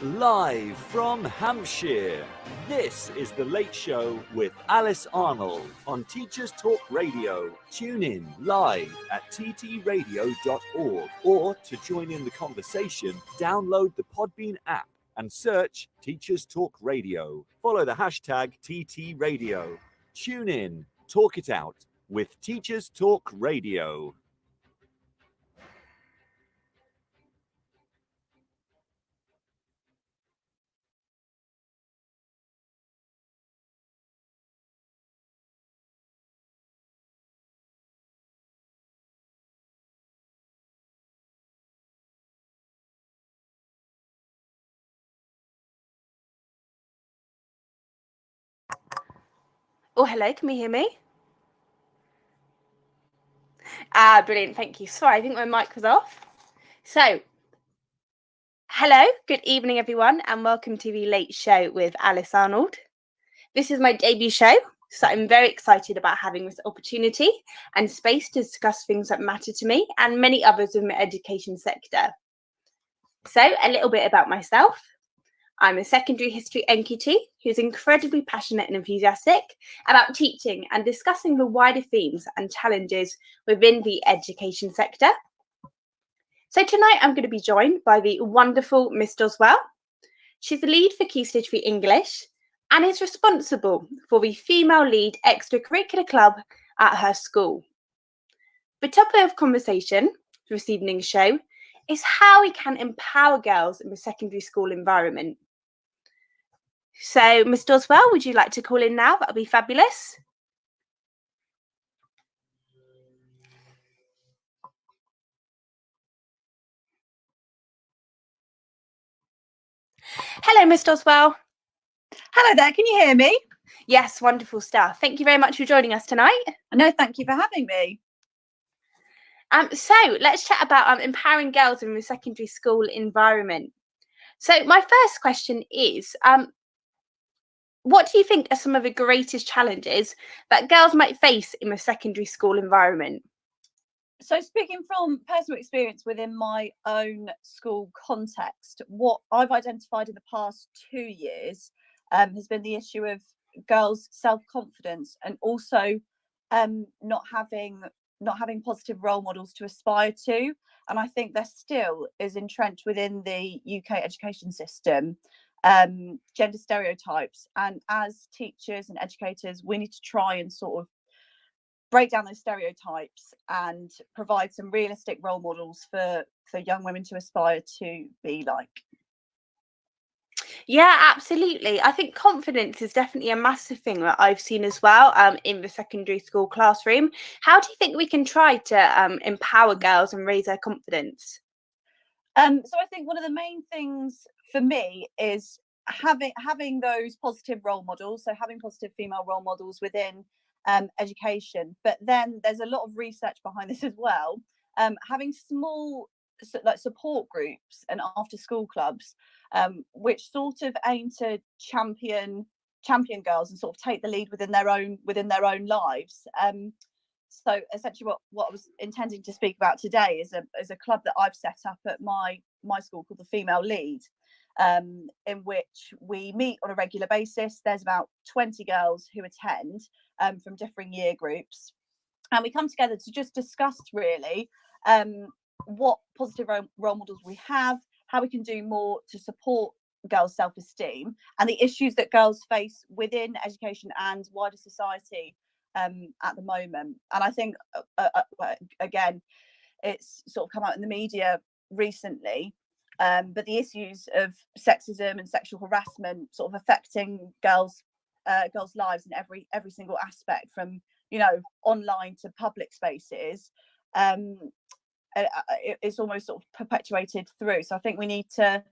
Live from Hampshire, this is The Late Show with Alice Arnold on Teachers Talk Radio. Tune in live at ttradio.org, or to join in the conversation, download the Podbean app and search Teachers Talk Radio. Follow the hashtag TTRadio. Tune in, talk it out with Teachers Talk Radio. Oh, hello, can you hear me? Brilliant, thank you. Sorry, I think my mic was off. So, hello, good evening, everyone, and welcome to The Late Show with Alice Arnold. This is my debut show, so I'm very excited about having this opportunity and space to discuss things that matter to me and many others in the education sector. So, a little bit about myself. I'm a secondary history NQT who's incredibly passionate and enthusiastic about teaching and discussing the wider themes and challenges within the education sector. So tonight I'm going to be joined by the wonderful Miss Doswell. She's the lead for Key Stage 3 English and is responsible for the female lead extracurricular club at her school. The topic of conversation for this evening's show is how we can empower girls in the secondary school environment. So, Ms. Doswell, would you like to call in now? That would be fabulous. Hello, Ms. Doswell. Hello there, can you hear me? Yes, wonderful stuff. Thank you very much for joining us tonight. No, thank you for having me. So let's chat about empowering girls in the secondary school environment. So my first question is, what do you think are some of the greatest challenges that girls might face in the secondary school environment? So speaking from personal experience within my own school context, what I've identified in the past 2 years has been the issue of girls' self-confidence and also not having positive role models to aspire to. And I think there still is entrenched within the UK education system gender stereotypes, and as teachers and educators we need to try and sort of break down those stereotypes and provide some realistic role models for young women to aspire to be like. Yeah, absolutely. I think confidence is definitely a massive thing that I've seen as well in the secondary school classroom. How do you think we can try to empower girls and raise their confidence? So I think one of the main things for me is having those positive role models, so having positive female role models within education. But then there's a lot of research behind this as well. Having small like support groups and after school clubs, which sort of aim to champion girls and sort of take the lead within their own lives. So essentially what I was intending to speak about today is a club that I've set up at my school called the Female Lead, in which we meet on a regular basis. There's about 20 girls who attend from differing year groups, and we come together to just discuss really what positive role models we have, how we can do more to support girls' self-esteem, and the issues that girls face within education and wider society at the moment. And I think again it's sort of come out in the media recently, but the issues of sexism and sexual harassment sort of affecting girls' lives in every single aspect, from online to public spaces, it's almost sort of perpetuated through. So I think we need to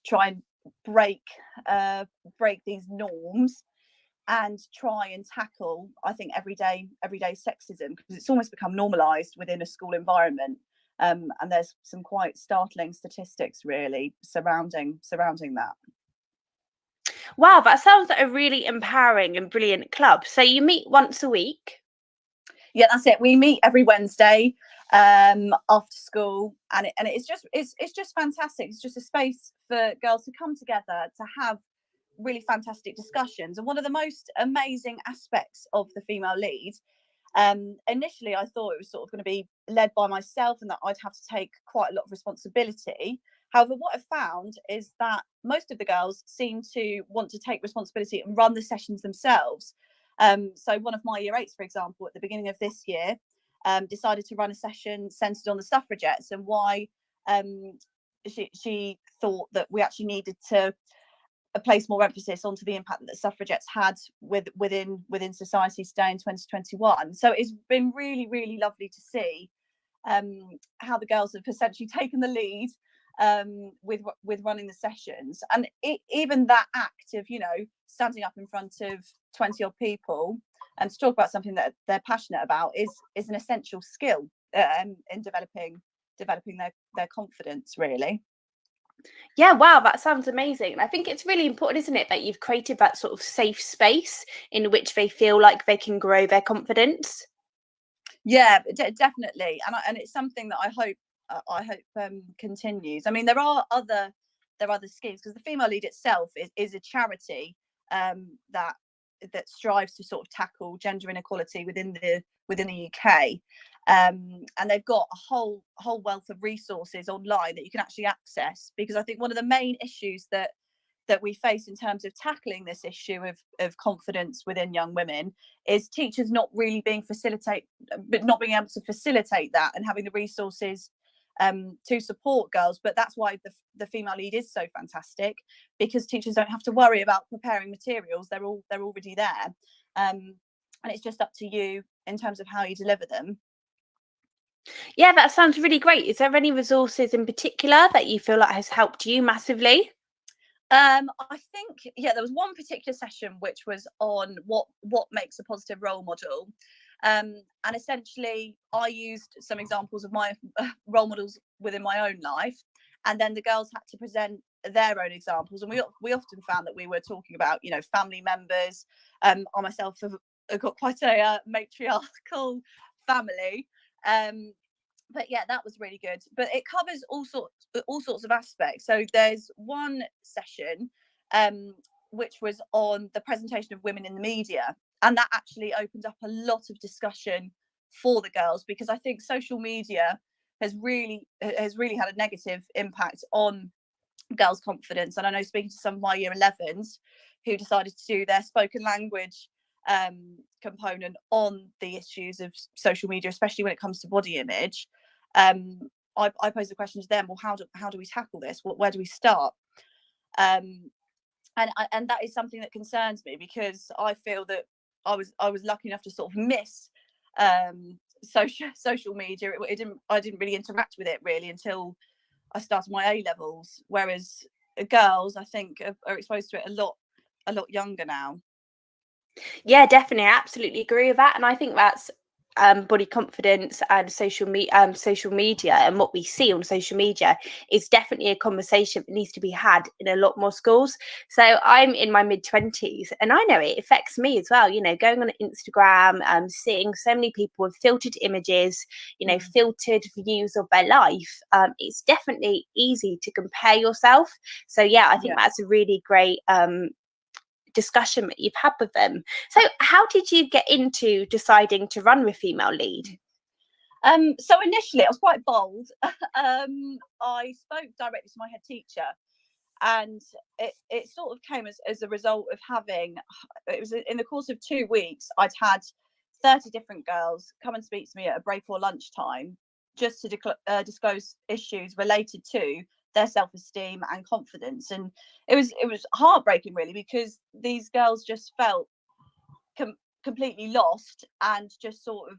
try and break these norms and try and tackle, I think, everyday sexism, because it's almost become normalized within a school environment, and there's some quite startling statistics really surrounding that. Wow, that sounds like a really empowering and brilliant club. So you meet once a week? Yeah, that's it. We meet every Wednesday. after school, and it's just fantastic. It's just a space for girls to come together to have really fantastic discussions. And one of the most amazing aspects of the female lead, initially I thought it was sort of going to be led by myself and that I'd have to take quite a lot of responsibility. However, what I've found is that most of the girls seem to want to take responsibility and run the sessions themselves. So one of my year 8s, for example, at the beginning of this year, decided to run a session centered on the suffragettes and why she thought that we actually needed to place more emphasis onto the impact that the suffragettes had within society today in 2021. So it's been really, really lovely to see how the girls have essentially taken the lead with running the sessions. And even that act of, standing up in front of 20 odd people and to talk about something that they're passionate about is an essential skill in developing their confidence, really. Yeah, wow, that sounds amazing. And I think it's really important, isn't it, that you've created that sort of safe space in which they feel like they can grow their confidence. Yeah, definitely, and it's something that I hope continues. I mean, there are other schemes, because the Female Lead itself is a charity that strives to sort of tackle gender inequality within the UK. And they've got a whole wealth of resources online that you can actually access, because I think one of the main issues that we face in terms of tackling this issue of confidence within young women is teachers not really being able to facilitate that and having the resources to support girls. But that's why the Female Lead is so fantastic, because teachers don't have to worry about preparing materials. They're already there, and it's just up to you in terms of how you deliver them. Yeah, that sounds really great. Is there any resources in particular that you feel like has helped you massively? I think, there was one particular session which was on what makes a positive role model. And essentially I used some examples of my role models within my own life, and then the girls had to present their own examples. And we often found that we were talking about, family members. I myself have got quite a matriarchal family. But yeah, that was really good. But it covers all sorts of aspects. So there's one session which was on the presentation of women in the media, and that actually opened up a lot of discussion for the girls, because I think social media has really had a negative impact on girls' confidence. And I know, speaking to some of my year 11s who decided to do their spoken language component on the issues of social media, especially when it comes to body image, I posed the question to them, well, how do we tackle this? Where do we start? And that is something that concerns me, because I feel that I was lucky enough to sort of miss social media. I didn't really interact with it really until I started my A levels, whereas girls, I think, are exposed to it a lot younger now. Yeah, definitely. I absolutely agree with that. And I think that's body confidence and social media, and what we see on social media is definitely a conversation that needs to be had in a lot more schools. So I'm in my mid-20s, and I know it affects me as well. Going on Instagram, seeing so many people with filtered images, filtered views of their life. It's definitely easy to compare yourself. So yeah, I think that's a really great discussion that you've had with them. So how did you get into deciding to run with Female Lead? So initially I was quite bold. I spoke directly to my head teacher, and it sort of came as a result of it was in the course of 2 weeks, I'd had 30 different girls come and speak to me at a break or lunchtime, just to disclose issues related to their self-esteem and confidence. And it was heartbreaking, really, because these girls just felt completely lost and just sort of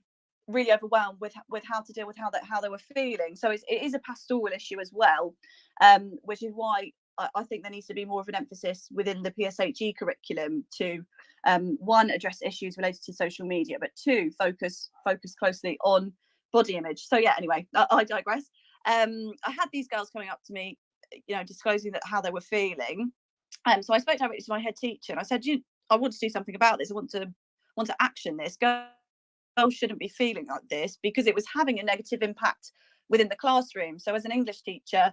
really overwhelmed with how to deal with how they were feeling. So it is a pastoral issue as well, which is why I think there needs to be more of an emphasis within the PSHE curriculum to one, address issues related to social media, but two, focus closely on body image. So yeah, anyway, I digress. I had these girls coming up to me, disclosing how they were feeling. So I spoke directly to my head teacher, and I said, I want to do something about this. I want to action this. Go girls shouldn't be feeling like this, because it was having a negative impact within the classroom. So as an English teacher,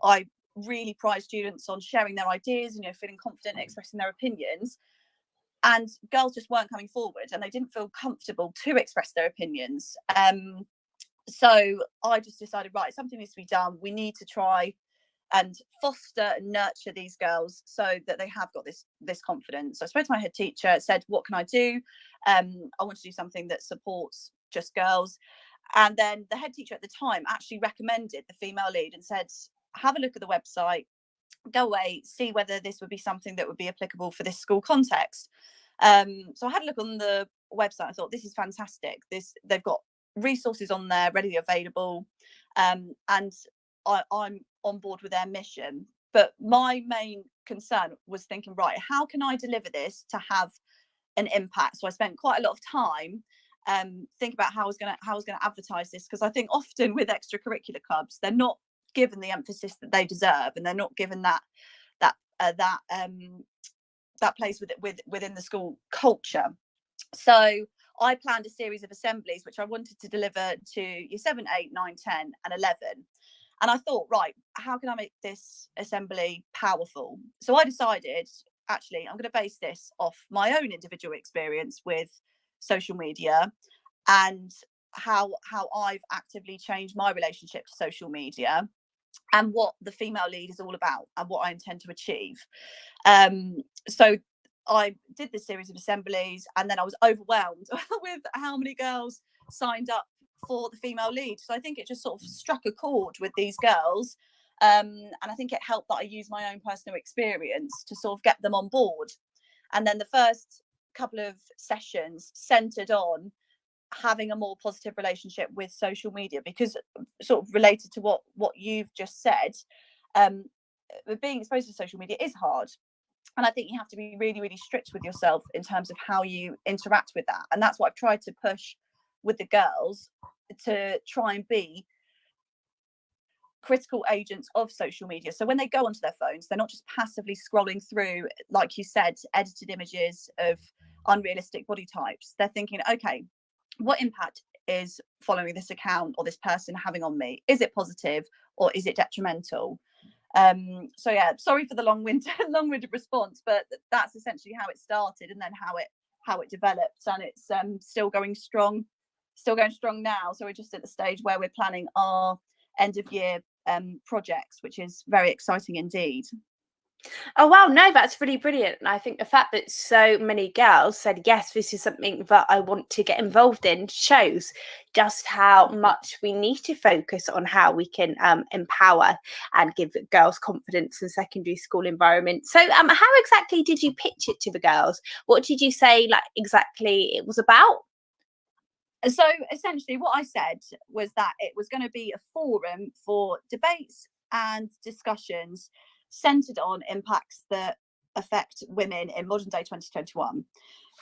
I really pride students on sharing their ideas and, feeling confident expressing their opinions. And girls just weren't coming forward, and they didn't feel comfortable to express their opinions. So I just decided, right, something needs to be done. We need to try and foster and nurture these girls so that they have got this confidence. So I spoke to my head teacher, said, what can I do? I want to do something that supports just girls. And then the head teacher at the time actually recommended the female lead and said, have a look at the website, go away, see whether this would be something that would be applicable for this school context. So I had a look on the website. I thought, this is fantastic. They've got resources on there readily available, and I'm on board with their mission. But my main concern was thinking, right, how can I deliver this to have an impact? So I spent quite a lot of time think about how I was going to advertise this, because I think often with extracurricular clubs, they're not given the emphasis that they deserve, and they're not given that place within the school culture. So I planned a series of assemblies which I wanted to deliver to year 7, 8, 9, 10 and 11. And I thought, right, how can I make this assembly powerful? So I decided, actually, I'm going to base this off my own individual experience with social media and how I've actively changed my relationship to social media, and what the female lead is all about and what I intend to achieve. So I did this series of assemblies, and then I was overwhelmed with how many girls signed up for the female lead. So I think it just sort of struck a chord with these girls. And I think it helped that I used my own personal experience to sort of get them on board. And then the first couple of sessions centered on having a more positive relationship with social media, because sort of related to what you've just said, being exposed to social media is hard. And I think you have to be really, really strict with yourself in terms of how you interact with that. And that's what I've tried to push with the girls, to try and be critical agents of social media. So when they go onto their phones, they're not just passively scrolling through, like you said, edited images of unrealistic body types. They're thinking, okay, what impact is following this account or this person having on me? Is it positive or is it detrimental? So yeah, sorry for the long-winded response, but that's essentially how it started, and then how it developed, and it's still going strong now. So we're just at the stage where we're planning our end of year projects, which is very exciting indeed. Oh wow, no, that's really brilliant. And I think the fact that so many girls said, yes, this is something that I want to get involved in, shows just how much we need to focus on how we can empower and give girls confidence in secondary school environment. So how exactly did you pitch it to the girls? What did you say, like, exactly it was about? So essentially what I said was that it was going to be a forum for debates and discussions centered on impacts that affect women in modern day 2021.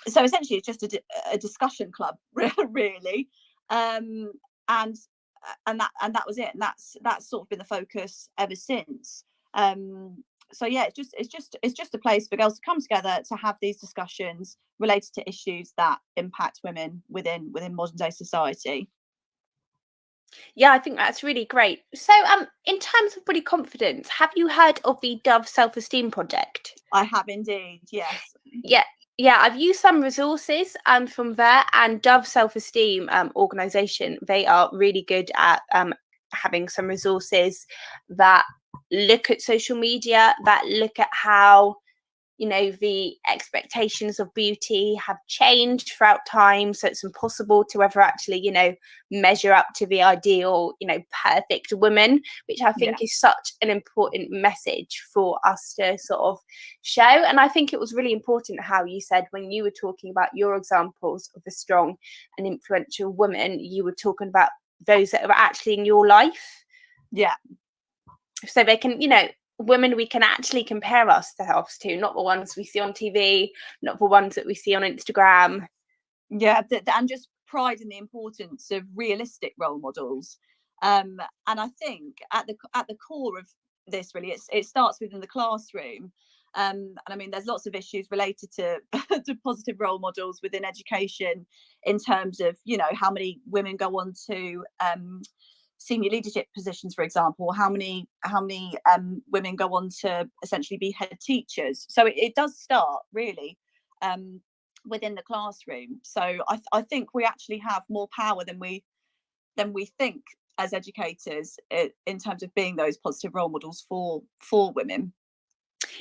So essentially it's just a discussion club, really. And that was it. And that's sort of been the focus ever since. So yeah, it's just a place for girls to come together to have these discussions related to issues that impact women within modern day society. Yeah, I think that's really great. So in terms of body confidence, have you heard of the Dove Self-Esteem Project? I have indeed, yes. Yeah, I've used some resources from there, and Dove Self-Esteem organisation, they are really good at having some resources that look at social media, that look at how, you know, the expectations of beauty have changed throughout time. So it's impossible to ever actually, you know, measure up to the ideal, you know, perfect woman, which I think is such an important message for us to sort of show. And I think it was really important how you said, when you were talking about your examples of a strong and influential woman, you were talking about those that are actually in your life. Yeah. So they can, you know, women we can actually compare ourselves to, not the ones we see on TV, not the ones that we see on Instagram. Yeah, and just pride in the importance of realistic role models. And I think at the core of this really. It starts within the classroom. And I mean, there's lots of issues related to to positive role models within education, in terms of, you know, how many women go on to senior leadership positions, for example, how many women go on to essentially be head teachers. So it does start really within the classroom. So I think we actually have more power than we think as educators, in terms of being those positive role models for women.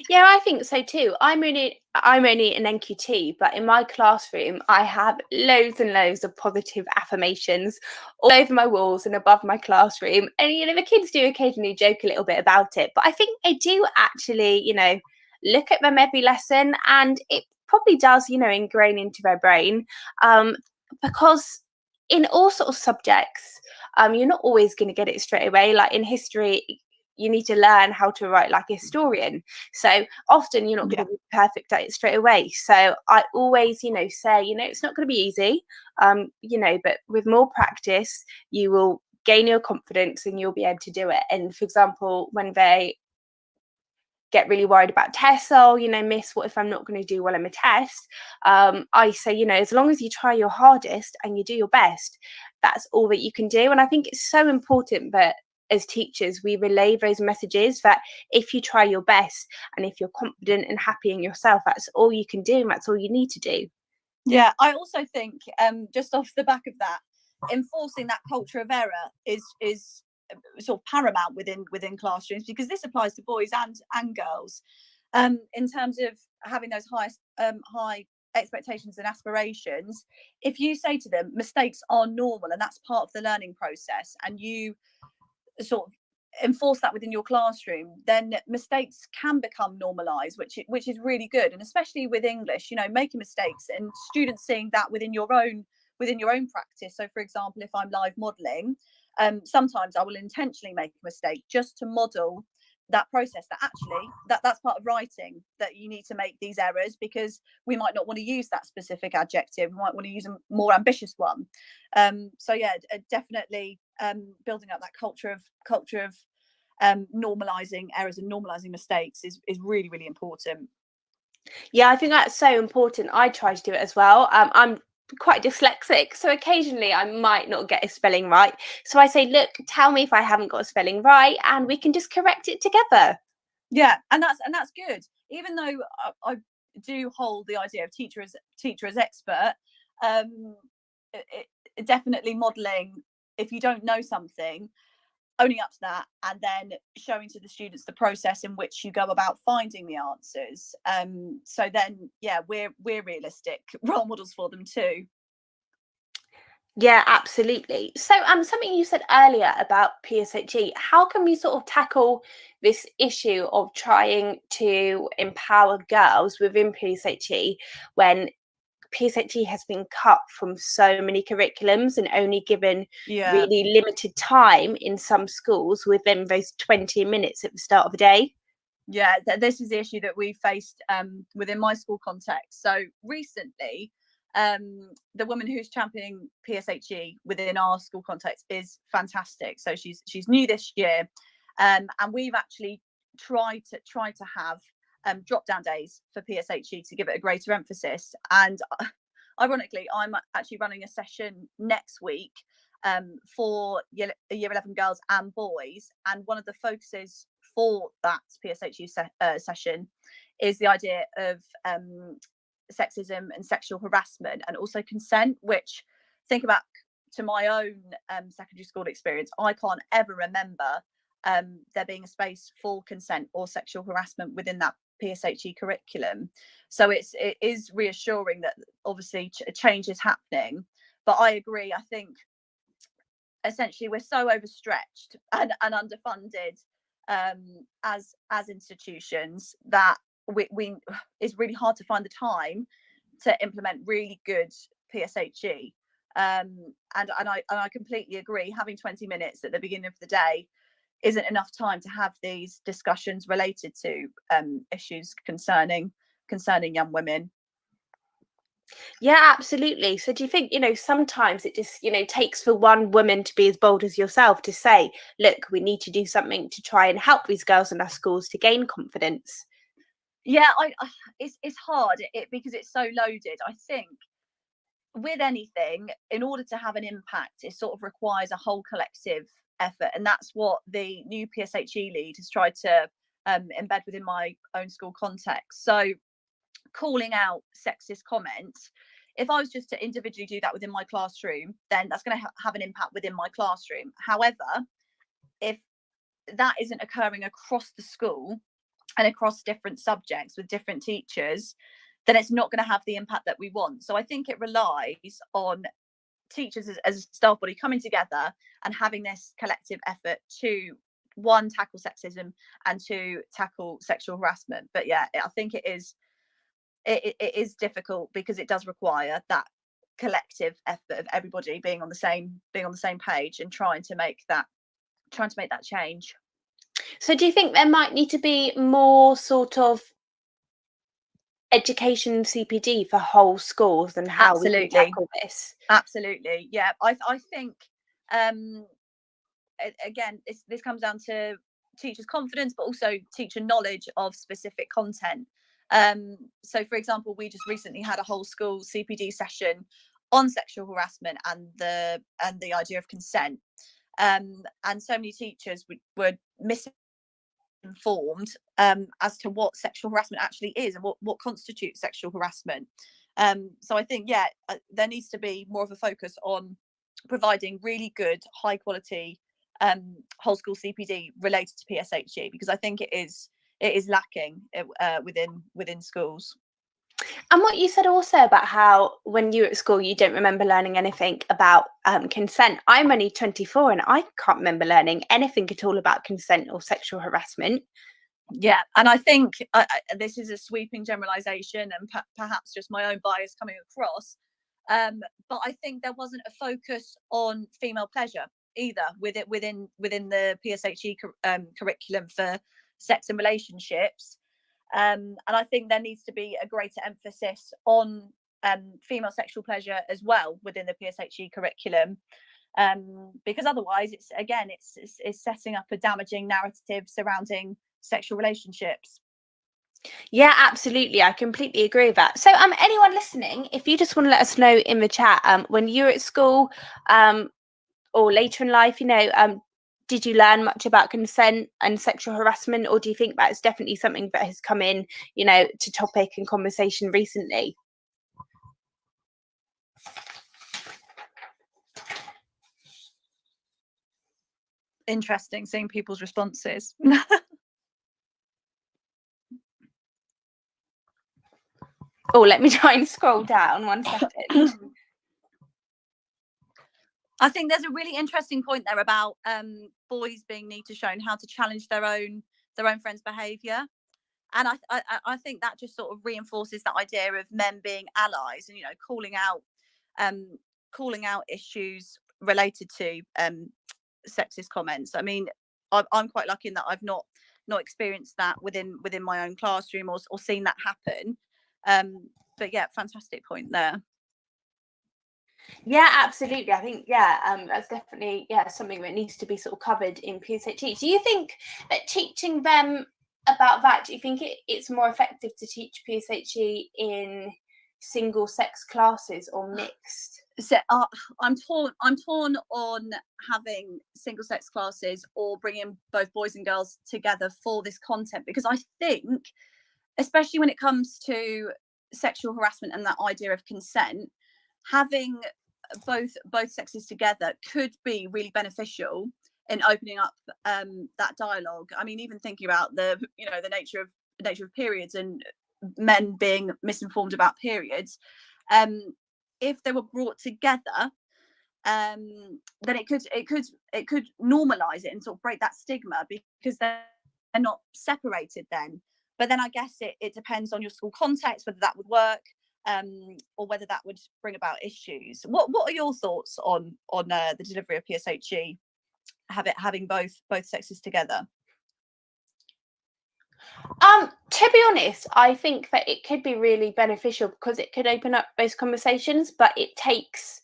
Yeah, I think so too. I'm only an NQT, but in my classroom, I have loads and loads of positive affirmations all over my walls and above my classroom. And, you know, the kids do occasionally joke a little bit about it, but I think they do actually, you know, look at them every lesson, and it probably does, you know, ingrain into their brain, because in all sort of subjects, you're not always going to get it straight away. Like in history, you need to learn how to write like a historian. So often you're not going to be perfect at it straight away. So I always, you know, say, you know, it's not going to be easy, you know, but with more practice, you will gain your confidence and you'll be able to do it. And for example, when they get really worried about tests, oh, you know, miss, what if I'm not going to do well in my test? I say, you know, as long as you try your hardest and you do your best, that's all that you can do. And I think it's so important that as teachers, we relay those messages that if you try your best and if you're confident and happy in yourself, that's all you can do and that's all you need to do. Yeah, I also think, just off the back of that, enforcing that culture of error is sort of paramount within classrooms, because this applies to boys and girls, in terms of having those high expectations and aspirations. If you say to them mistakes are normal and that's part of the learning process, and you sort of enforce that within your classroom, then mistakes can become normalized, which is really good. And especially with English, you know, making mistakes and students seeing that within your own practice. So for example, if I'm live modeling, sometimes I will intentionally make a mistake just to model that process, that actually that's part of writing, that you need to make these errors because we might not want to use that specific adjective, we might want to use a more ambitious one. So yeah, definitely building up that culture of normalizing errors and normalizing mistakes is really, really important. Yeah, I think that's so important. I try to do it as well. I'm quite dyslexic, so occasionally I might not get a spelling right. So I say, look, tell me if I haven't got a spelling right, and we can just correct it together. Yeah, and that's good. Even though I do hold the idea of teacher as expert, definitely modelling, if you don't know something, owning up to that, and then showing to the students the process in which you go about finding the answers. So then, yeah, we're realistic role models for them too. Yeah, absolutely. So something you said earlier about PSHE, how can we sort of tackle this issue of trying to empower girls within PSHE when PSHE has been cut from so many curriculums and only given really limited time in some schools within those 20 minutes at the start of the day? Yeah, this is the issue that we faced within my school context. So recently, the woman who's championing PSHE within our school context is fantastic. So she's new this year, and we've actually tried to have drop down days for PSHE to give it a greater emphasis. And ironically, I'm actually running a session next week for year 11 girls and boys, and one of the focuses for that PSHE session is the idea of sexism and sexual harassment, and also consent, which, think about to my own secondary school experience, I can't ever remember there being a space for consent or sexual harassment within that PSHE curriculum. So it is reassuring that obviously change is happening. But I agree, I think essentially we're so overstretched and underfunded as institutions that we it's really hard to find the time to implement really good PSHE. And I completely agree, having 20 minutes at the beginning of the day isn't enough time to have these discussions related to issues concerning young women. Yeah, absolutely. So do you think, sometimes it just, takes for one woman to be as bold as yourself to say, look, we need to do something to try and help these girls in our schools to gain confidence? Yeah, it's hard because it's so loaded. I think with anything, in order to have an impact, it sort of requires a whole collective effort, and that's what the new PSHE lead has tried to embed within my own school context. So calling out sexist comments, if I was just to individually do that within my classroom, then that's going to have an impact within my classroom. However, if that isn't occurring across the school and across different subjects with different teachers, then it's not going to have the impact that we want. So I think it relies on teachers as a staff body coming together and having this collective effort to, one, tackle sexism, and two, tackle sexual harassment. But yeah, I think it is difficult because it does require that collective effort of everybody being on the same page and trying to make that change. So do you think there might need to be more sort of education CPD for whole schools and how we can tackle this? Absolutely, yeah. I think again, this comes down to teachers' confidence, but also teacher knowledge of specific content. So, for example, we just recently had a whole school CPD session on sexual harassment and the idea of consent. And so many teachers were misinformed as to what sexual harassment actually is and what constitutes sexual harassment. So I think, yeah, there needs to be more of a focus on providing really good, high quality whole school CPD related to PSHE, because I think it is lacking within schools. And what you said also about how when you were at school, you don't remember learning anything about consent. I'm only 24 and I can't remember learning anything at all about consent or sexual harassment. Yeah, and I think this is a sweeping generalisation and perhaps just my own bias coming across. But I think there wasn't a focus on female pleasure either within the PSHE curriculum for sex and relationships. And I think there needs to be a greater emphasis on female sexual pleasure as well within the PSHE curriculum, because otherwise it's setting up a damaging narrative surrounding sexual relationships. Yeah, absolutely. I completely agree with that. So anyone listening, if you just want to let us know in the chat, when you were at school or later in life, did you learn much about consent and sexual harassment, or do you think that's definitely something that has come in, to topic and conversation recently? Interesting seeing people's responses. Oh, let me try and scroll down 1 second. I think there's a really interesting point there about boys being need to shown how to challenge their own friends' behaviour, and I think that just sort of reinforces that idea of men being allies and calling out issues related to sexist comments. I mean, I'm quite lucky in that I've not experienced that within my own classroom or seen that happen. But yeah, fantastic point there. Yeah, absolutely. I think that's definitely something that needs to be sort of covered in PSHE. Do you think that teaching them about that? Do you think it's more effective to teach PSHE in single sex classes or mixed? So I'm torn on having single sex classes or bringing both boys and girls together for this content, because I think, especially when it comes to sexual harassment and that idea of consent, having both sexes together could be really beneficial in opening up that dialogue. I mean, even thinking about the nature of periods and men being misinformed about periods, if they were brought together, then it could normalize it and sort of break that stigma, because they're not separated then. But then I guess it depends on your school context whether that would work, or whether that would bring about issues. What are your thoughts on the delivery of PSHE having both sexes together? To be honest, I think that it could be really beneficial because it could open up those conversations, but it takes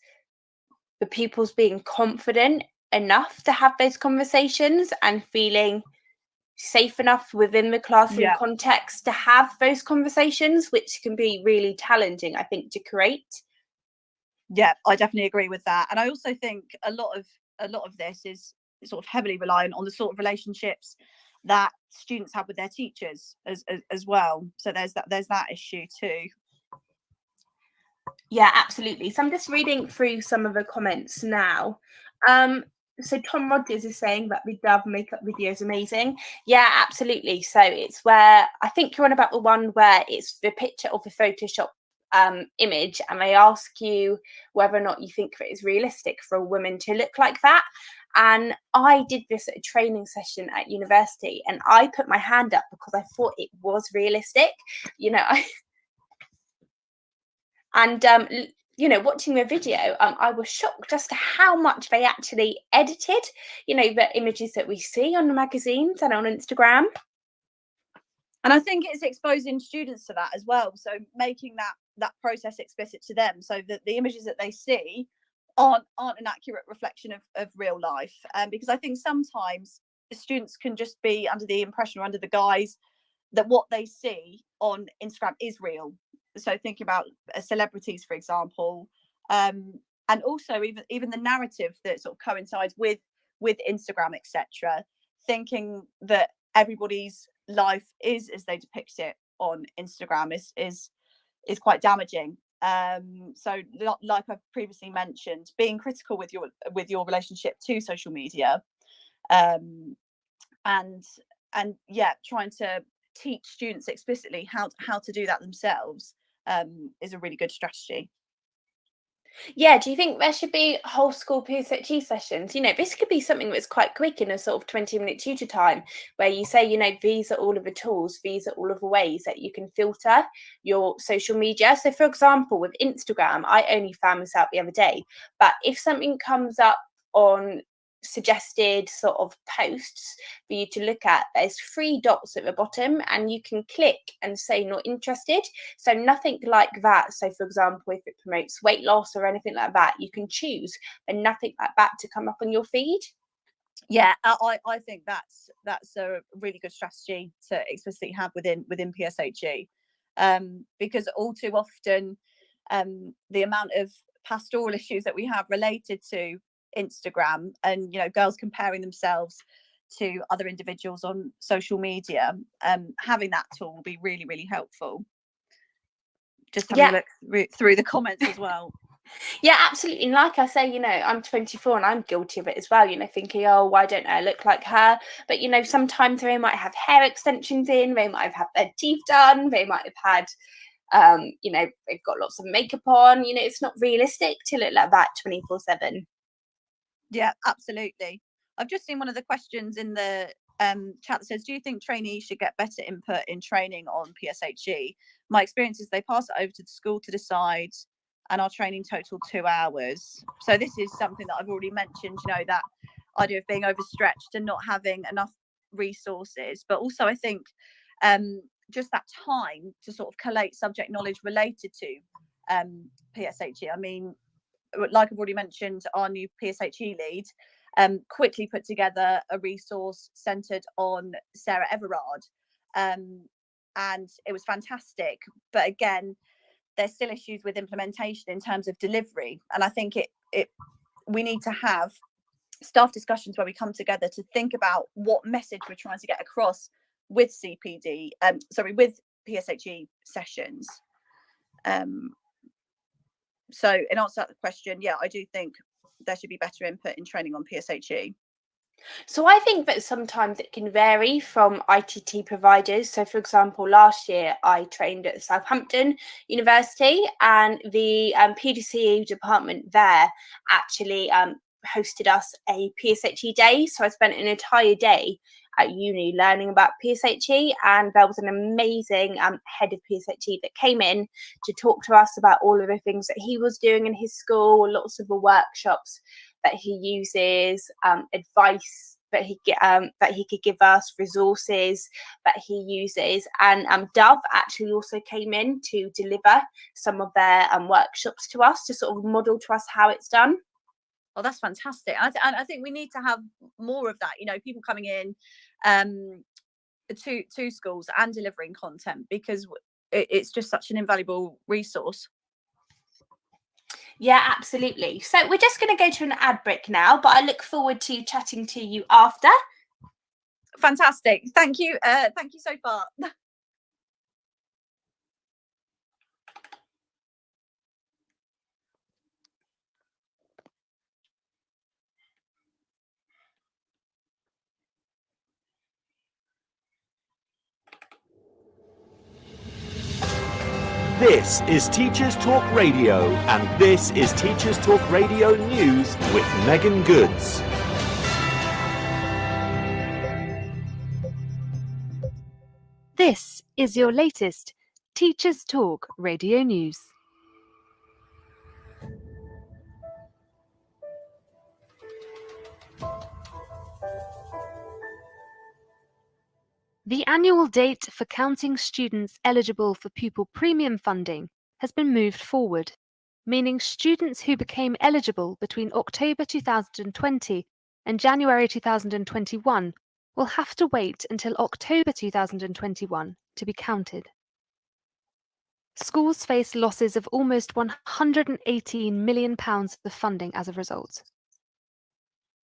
the pupils being confident enough to have those conversations and feeling safe enough within the classroom context to have those conversations, which can be really challenging, I think, to create. Yeah, I definitely agree with that. And I also think a lot of this is sort of heavily reliant on the sort of relationships that students have with their teachers as well. So there's that issue too. Yeah, absolutely. So I'm just reading through some of the comments now. So Tom Rogers is saying that the Dove makeup video is amazing. Yeah, absolutely. So it's where I think you're on about the one where it's the picture of the Photoshop image, and they ask you whether or not you think that it's realistic for a woman to look like that. And I did this at a training session at university, and I put my hand up because I thought it was realistic. And watching the video, I was shocked as to how much they actually edited, the images that we see on the magazines and on Instagram. And I think it's exposing students to that as well. So making that process explicit to them, so that the images that they see aren't an accurate reflection of real life. Because I think sometimes students can just be under the impression or under the guise that what they see on Instagram is real. So thinking about celebrities, for example, and also even the narrative that sort of coincides with Instagram, etc. Thinking that everybody's life is as they depict it on Instagram is quite damaging. So like I've previously mentioned, being critical with your relationship to social media, and trying to teach students explicitly how to do that themselves is a really good strategy. Yeah, do you think there should be whole school PSHE sessions? This could be something that's quite quick in a sort of 20-minute tutor time where you say, these are all of the tools, these are all of the ways that you can filter your social media. So, for example, with Instagram, I only found this out the other day, but if something comes up on suggested sort of posts for you to look at, there's 3 dots at the bottom and you can click and say not interested. So nothing like that. So for example, if it promotes weight loss or anything like that, you can choose and nothing like that to come up on your feed. Yeah, I think that's a really good strategy to explicitly have within PSHE, because all too often the amount of pastoral issues that we have related to Instagram and girls comparing themselves to other individuals on social media, having that tool will be really, really helpful. Just having a look through the comments as well. Yeah, absolutely. And like I say, I'm 24 and I'm guilty of it as well, thinking, oh, why don't I look like her? But, sometimes they might have hair extensions in, they might have had their teeth done, they might have had, they've got lots of makeup on, it's not realistic to look like that 24/7. Yeah, absolutely. I've just seen one of the questions in the chat that says, do you think trainees should get better input in training on PSHE? My experience is they pass it over to the school to decide, and our training total 2 hours. So this is something that I've already mentioned, that idea of being overstretched and not having enough resources. But also I think just that time to sort of collate subject knowledge related to PSHE. I mean, like I've already mentioned, our new PSHE lead quickly put together a resource centered on Sarah Everard, and it was fantastic. But again, there's still issues with implementation in terms of delivery, and I think we need to have staff discussions where we come together to think about what message we're trying to get across with with PSHE sessions. So in answer to that question, yeah, I do think there should be better input in training on PSHE. So I think that sometimes it can vary from ITT providers. So for example, last year I trained at Southampton University, and the PDCE department there actually hosted us a PSHE day. So I spent an entire day at uni learning about PSHE, and there was an amazing head of PSHE that came in to talk to us about all of the things that he was doing in his school, lots of the workshops that he uses, advice that he could give us, resources that he uses. And Dove actually also came in to deliver some of their workshops to us, to sort of model to us how it's done. Oh, that's fantastic. And I think we need to have more of that, you know, people coming in to schools and delivering content, because it's just such an invaluable resource. Yeah, absolutely. So we're just going to go to an ad break now, but I look forward to chatting to you after. Fantastic. Thank you. Thank you so far. This is Teachers Talk Radio, and this is Teachers Talk Radio News with Megan Goods. This is your latest Teachers Talk Radio News. The annual date for counting students eligible for pupil premium funding has been moved forward, meaning students who became eligible between October 2020 and January 2021 will have to wait until October 2021 to be counted. Schools face losses of almost £118 million of funding as a result.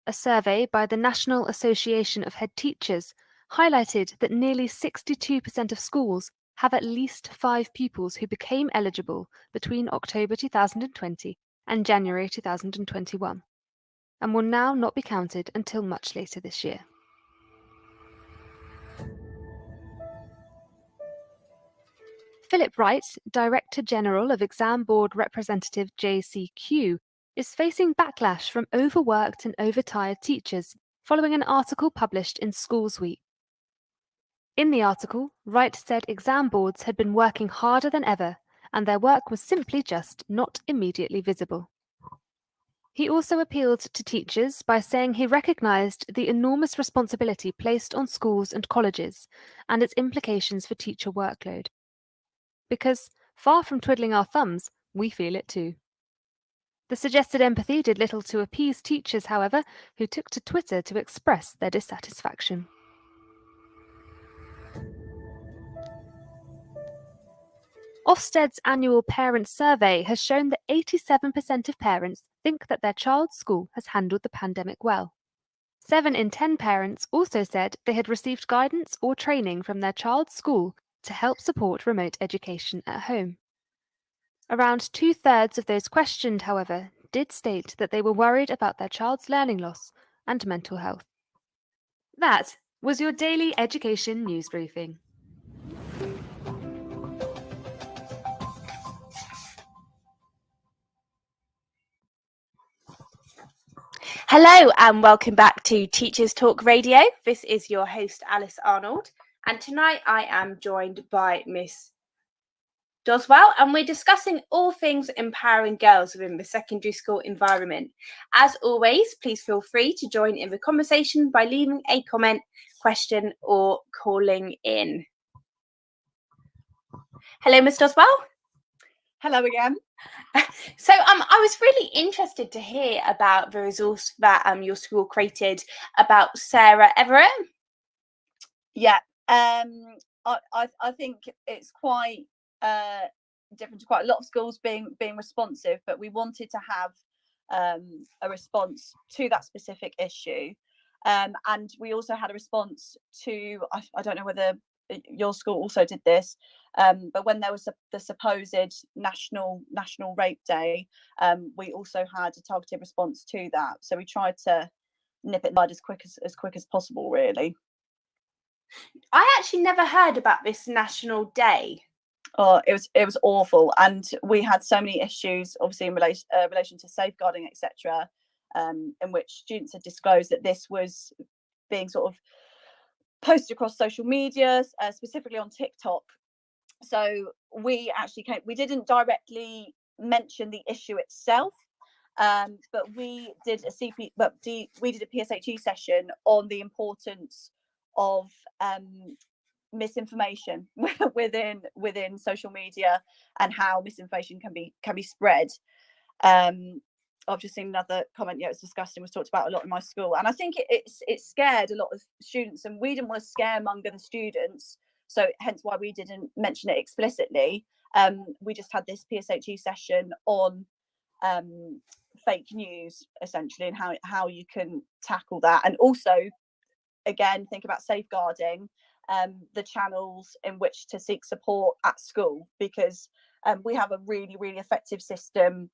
A survey by the National Association of Head Teachers highlighted that nearly 62% of schools have at least 5 pupils who became eligible between October 2020 and January 2021, and will now not be counted until much later this year. Philip Wright, Director General of Exam Board Representative JCQ, is facing backlash from overworked and overtired teachers following an article published in Schools Week. In the article, Wright said exam boards had been working harder than ever, and their work was simply just not immediately visible. He also appealed to teachers by saying he recognised the enormous responsibility placed on schools and colleges and its implications for teacher workload. Because, far from twiddling our thumbs, we feel it too. The suggested empathy did little to appease teachers, however, who took to Twitter to express their dissatisfaction. Ofsted's annual parent survey has shown that 87% of parents think that their child's school has handled the pandemic well. 7 in 10 parents also said they had received guidance or training from their child's school to help support remote education at home. Around 2/3 of those questioned, however, did state that they were worried about their child's learning loss and mental health. That was your daily education news briefing. Hello and welcome back to Teachers Talk Radio. This is your host Alice Arnold, and tonight I am joined by Miss Doswell, and we're discussing all things empowering girls within the secondary school environment. As always, please feel free to join in the conversation by leaving a comment, question, or calling in. Hello, Miss Doswell. Hello again. So I was really interested to hear about the resource that your school created about Sarah Everett. Yeah, I think it's quite different to quite a lot of schools being responsive, but we wanted to have a response to that specific issue, and we also had a response to I don't know whether your school also did this, but when there was the supposed national rape day, we also had a targeted response to that. So we tried to nip it in the bud as quick as possible, really. I actually never heard about this national day. Oh, it was awful, and we had so many issues, obviously in relation to safeguarding, etc., in which students had disclosed that this was being sort of posted across social media, specifically on TikTok. So we didn't directly mention the issue itself, But we did we did a PSHE session on the importance of misinformation within social media, and how misinformation can be spread. I've just seen another comment. Yeah, it's disgusting. Was talked about a lot in my school, and I think it scared a lot of students, and we didn't want to scaremonger the students, so hence why we didn't mention it explicitly. We just had this PSHE session on fake news, essentially, and how you can tackle that, and also again think about safeguarding the channels in which to seek support at school, because we have a really effective system,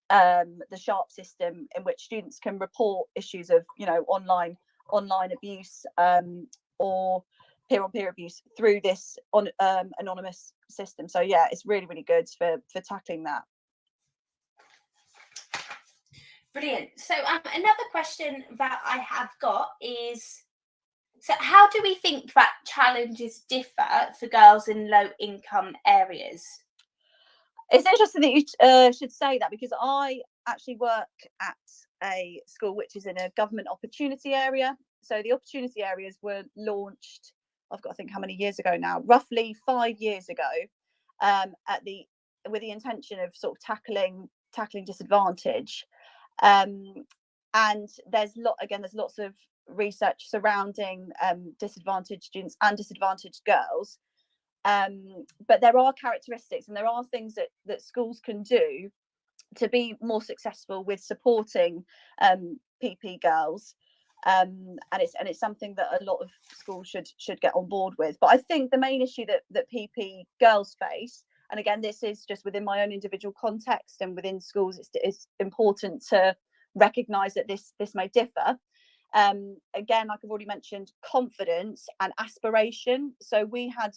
the SHARP system, in which students can report issues of online abuse or peer-on-peer abuse through this anonymous system. So yeah, it's really good for tackling that. Brilliant. So another question that I have got is, so how do we think that challenges differ for girls in low income areas? It's interesting that you should say that, because I actually work at a school which is in a government opportunity area. So the opportunity areas were launched, I've got to think how many years ago now, roughly 5 years ago, with the intention of sort of tackling disadvantage. And there's lots of research surrounding disadvantaged students and disadvantaged girls. But there are characteristics, and there are things that schools can do to be more successful with supporting PP girls, and it's something that a lot of schools should get on board with. But I think the main issue that PP girls face, and again this is just within my own individual context and within schools, it's important to recognise that this may differ. Again, like I've already mentioned, confidence and aspiration. So we had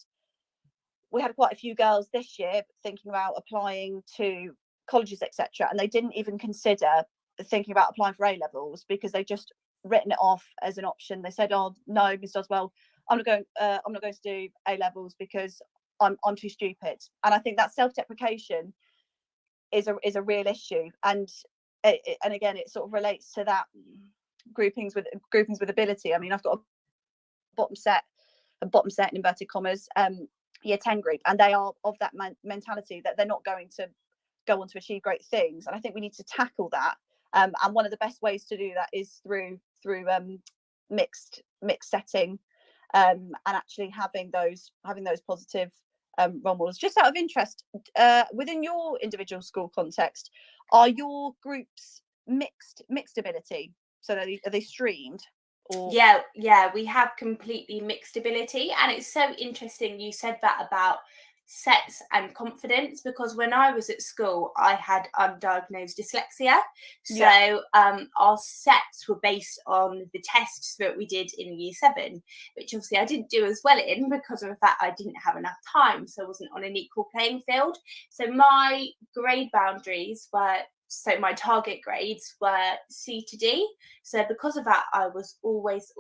quite a few girls this year thinking about applying to colleges, etc., and they didn't even consider thinking about applying for A levels, because they just written it off as an option. They said, "Oh no, Miss Doswell, I'm not going to do A levels because I'm too stupid." And I think that self-deprecation is a real issue, and again it sort of relates to that groupings with ability. I mean, I've got a bottom set in inverted commas year 10 group, and they are of that mentality that they're not going to go on to achieve great things. And I think we need to tackle that, and one of the best ways to do that is through mixed setting, and actually having those positive role models. Just out of interest, within your individual school context, are your groups mixed ability? So are they streamed? Or... Yeah, we have completely mixed ability, and it's so interesting you said that about sets and confidence, because when I was at school I had undiagnosed dyslexia, so our sets were based on the tests that we did in year 7, which obviously I didn't do as well in, because of the fact I didn't have enough time, so I wasn't on an equal playing field. So my grade boundaries were, so my target grades were C to D. So because of that, I was always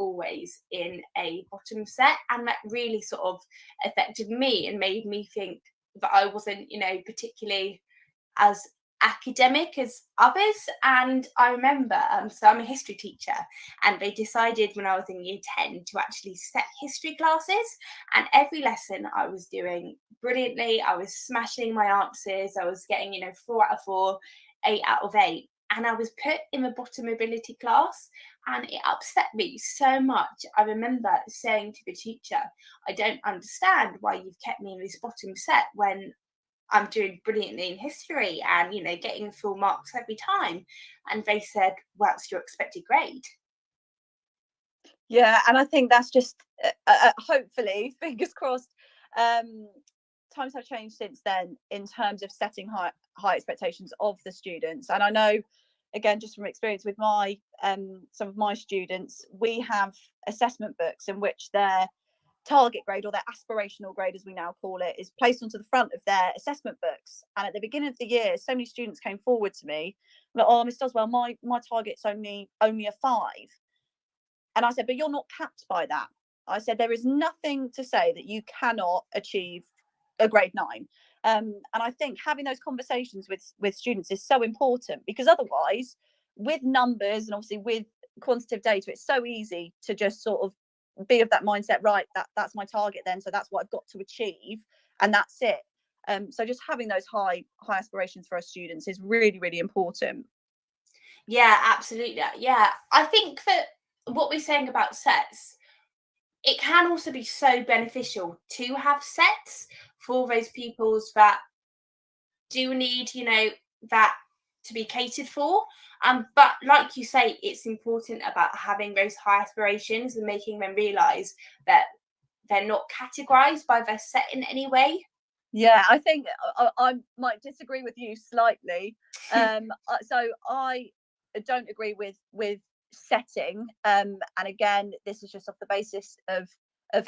in a bottom set, and that really sort of affected me and made me think that I wasn't, particularly as academic as others. And I remember, so I'm a history teacher, and they decided when I was in year 10 to actually set history classes, and every lesson I was doing brilliantly. I was smashing my answers. I was getting 4 out of 4, 8 out of 8, and I was put in the bottom ability class, and it upset me so much. I remember saying to the teacher, "I don't understand why you've kept me in this bottom set when I'm doing brilliantly in history and getting full marks every time." And they said, "Well, it's your expected grade." Yeah, and I think that's just hopefully, fingers crossed, times have changed since then in terms of setting high expectations of the students. And I know, again, just from experience with my some of my students, we have assessment books in which their target grade, or their aspirational grade as we now call it, is placed onto the front of their assessment books. And at the beginning of the year, so many students came forward to me like, "Oh, Miss Doswell, my target's only a 5." And I said, "But you're not capped by that." I said, "There is nothing to say that you cannot achieve a grade 9. And I think having those conversations with students is so important, because otherwise, with numbers and obviously with quantitative data, it's so easy to just sort of be of that mindset, right, that's my target then, so that's what I've got to achieve, and that's it. So just having those high aspirations for our students is really, really important. Yeah, absolutely. Yeah, I think that what we're saying about sets, it can also be so beneficial to have sets for those pupils that do need, that to be catered for. But like you say, it's important about having those high aspirations and making them realise that they're not categorised by their set in any way. Yeah, I think I might disagree with you slightly. So I don't agree with setting. And again, this is just off the basis of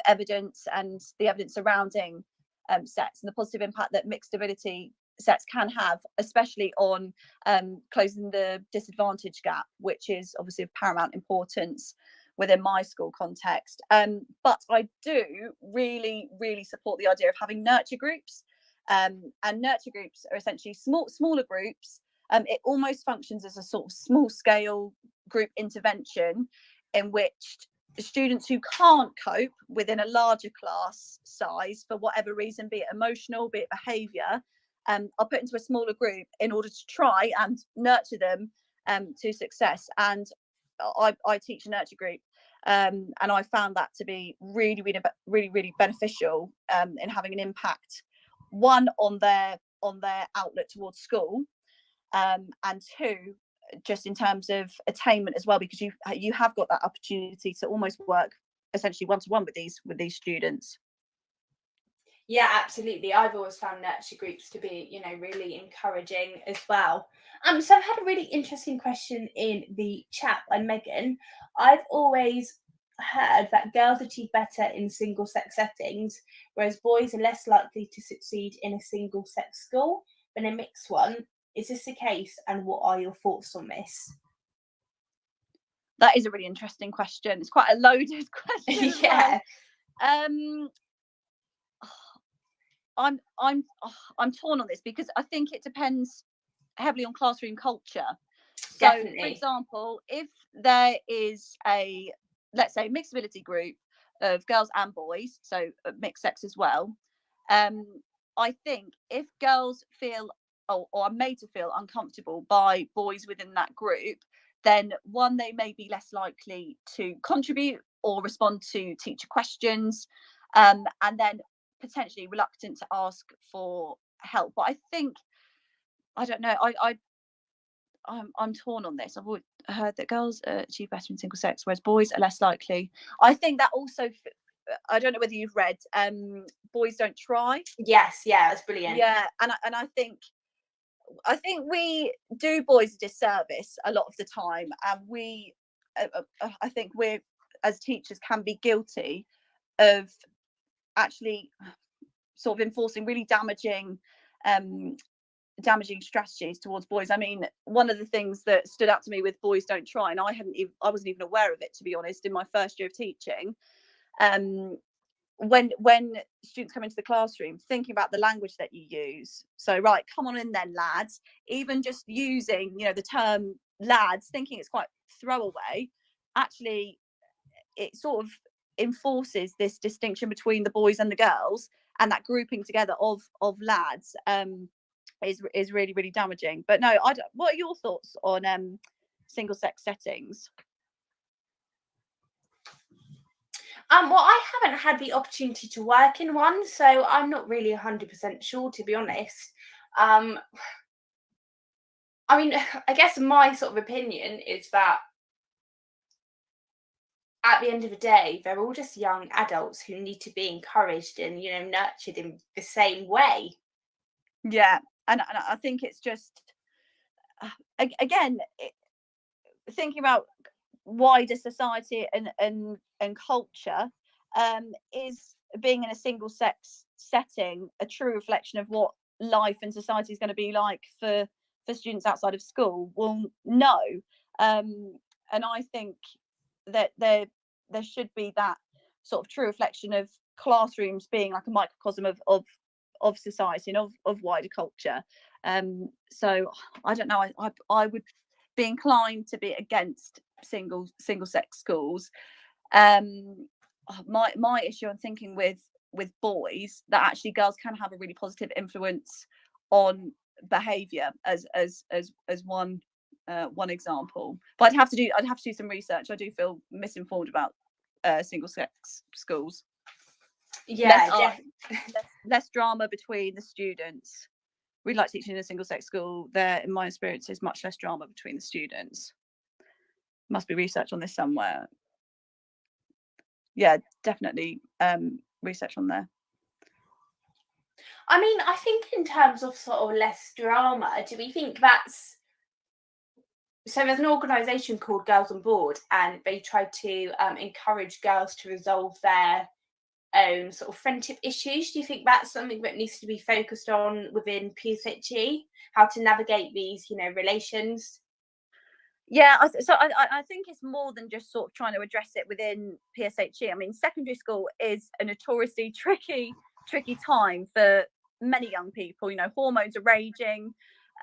evidence and the evidence surrounding sets and the positive impact that mixed ability sets can have, especially on closing the disadvantage gap, which is obviously of paramount importance within my school context. But I do really, really support the idea of having nurture groups. And nurture groups are essentially smaller groups. It almost functions as a sort of small scale group intervention in which students who can't cope within a larger class size for whatever reason, be it emotional, be it behaviour, are put into a smaller group in order to try and nurture them to success. And I teach a nurture group, and I found that to be really, really, really, really beneficial in having an impact, one, on their outlet towards school, and two, just in terms of attainment as well, because you have got that opportunity to almost work essentially one-to-one with these students. Yeah, absolutely. I've always found nurture groups to be, really encouraging as well. So I've had a really interesting question in the chat by Megan. I've always heard that girls achieve better in single-sex settings, whereas boys are less likely to succeed in a single-sex school than a mixed one. Is this the case, and what are your thoughts on this? That is a really interesting question. It's quite a loaded question. Yeah. I'm torn on this, because I think it depends heavily on classroom culture. So, Definitely. for example, if there is a, let's say, mixed ability group of girls and boys, so mixed sex as well, I think if girls feel or are made to feel uncomfortable by boys within that group, then one, they may be less likely to contribute or respond to teacher questions, and then potentially reluctant to ask for help. But I think, I don't know, I'm torn on this. I've always heard that girls achieve better in single sex, whereas boys are less likely. I think that also, I don't know whether you've read Boys Don't Try. Yes, yeah, that's brilliant. Yeah, and I think we do boys a disservice a lot of the time, and we I think we're, as teachers, can be guilty of actually sort of enforcing really damaging strategies towards boys. I mean, one of the things that stood out to me with Boys Don't Try, and I wasn't even aware of it, to be honest, in my first year of teaching, when students come into the classroom, thinking about the language that you use. So, right, come on in then, lads. Even just using, the term lads, thinking it's quite throwaway, actually it sort of enforces this distinction between the boys and the girls, and that grouping together of lads is really, really damaging. But no, I don't. What are your thoughts on single sex settings? Well, I haven't had the opportunity to work in one, so I'm not really 100% sure, to be honest. I mean, I guess my sort of opinion is that at the end of the day, they're all just young adults who need to be encouraged and, nurtured in the same way. Yeah, and I think it's just, again, thinking about wider society and culture, is being in a single sex setting a true reflection of what life and society is going to be like for students outside of school? Well, no. And I think that there should be that sort of true reflection of classrooms being like a microcosm of society and of wider culture. So I don't know, I would be inclined to be against single sex schools. My issue I'm thinking with boys, that actually girls can have a really positive influence on behavior as one example. But I'd have to do some research. I do feel misinformed about single sex schools. Yeah, less drama between the students. We like teaching in a single sex school. There, in my experience, is much less drama between the students. Must be research on this somewhere. Yeah, definitely research on there. I mean, I think in terms of sort of less drama, do we think that's... So there's an organisation called Girls on Board, and they try to encourage girls to resolve their own sort of friendship issues. Do you think that's something that needs to be focused on within PSHE? How to navigate these, relations? Yeah, I think it's more than just sort of trying to address it within PSHE. I mean, secondary school is a notoriously tricky time for many young people. Hormones are raging,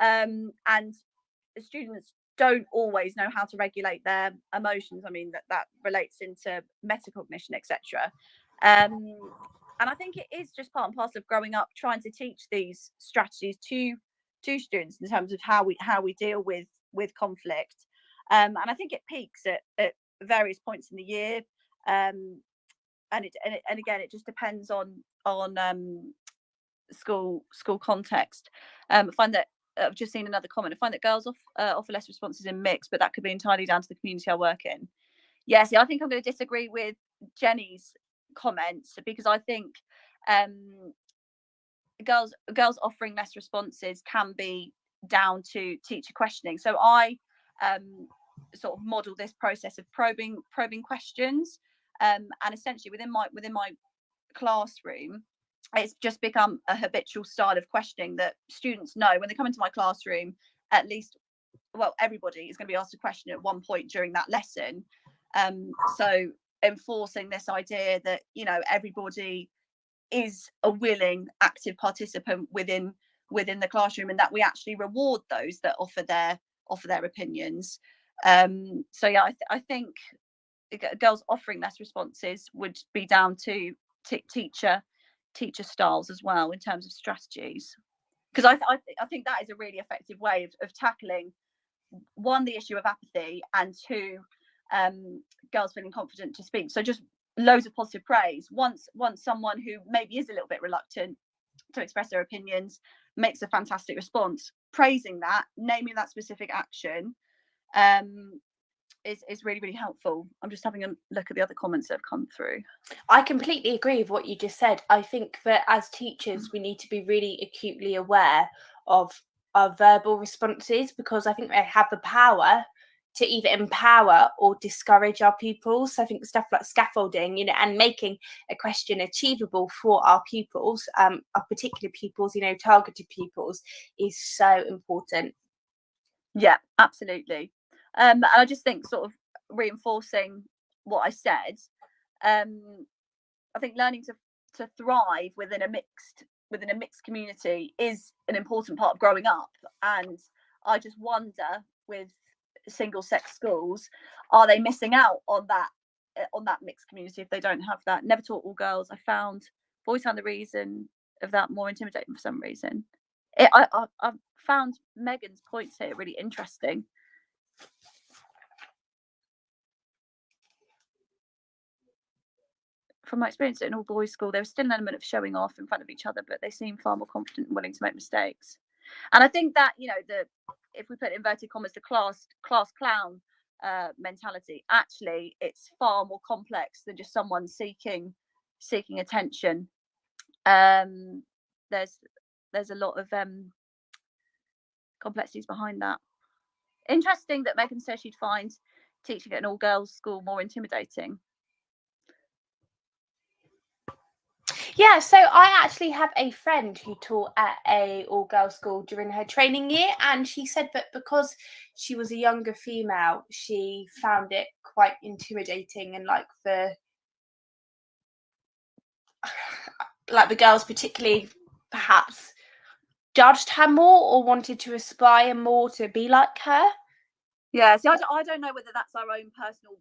and students don't always know how to regulate their emotions. I mean, that relates into metacognition, etc. And I think it is just part and parcel of growing up, trying to teach these strategies to students in terms of how we deal with conflict. And I think it peaks at various points in the year. And again, it just depends on school context. I find that I've just seen another comment. I find that girls offer less responses in mixed, but that could be entirely down to the community I work in. Yeah, see, I think I'm going to disagree with Jenny's comments, because I think girls offering less responses can be down to teacher questioning. So I sort of model this process of probing questions, and essentially within my classroom, it's just become a habitual style of questioning that students know when they come into my classroom. At least, well, everybody is going to be asked a question at one point during that lesson. So enforcing this idea that everybody is a willing, active participant within the classroom, and that we actually reward those that offer their opinions. So yeah, I think girls offering less responses would be down to teacher styles as well, in terms of strategies, because I think that is a really effective way of tackling, one, the issue of apathy, and two, girls feeling confident to speak. So just loads of positive praise. Once someone who maybe is a little bit reluctant to express their opinions makes a fantastic response, praising that, naming that specific action, is really, really helpful. I'm just having a look at the other comments that have come through. I completely agree with what you just said. I think that as teachers, we need to be really acutely aware of our verbal responses, because I think they have the power to either empower or discourage our pupils. So I think stuff like scaffolding, and making a question achievable for our pupils, our particular pupils, targeted pupils, is so important. Yeah, absolutely. And I just think, sort of reinforcing what I said, I think learning to thrive within a mixed community is an important part of growing up. And I just wonder, with single sex schools, are they missing out on that mixed community if they don't have that? Never taught all girls. Boys found the reason of that more intimidating for some reason. I've found Megan's points here really interesting. From my experience at an all-boys school, there was still an element of showing off in front of each other, but they seemed far more confident and willing to make mistakes. And I think that, if we put inverted commas, the class clown mentality, actually, it's far more complex than just someone seeking attention. There's a lot of complexities behind that. Interesting that Megan says she'd find teaching at an all-girls school more intimidating. Yeah, so I actually have a friend who taught at a all-girls school during her training year, and she said that because she was a younger female, she found it quite intimidating, and like the girls, particularly perhaps judged her more or wanted to aspire more to be like her. Yeah, see, I don't know whether that's our own personal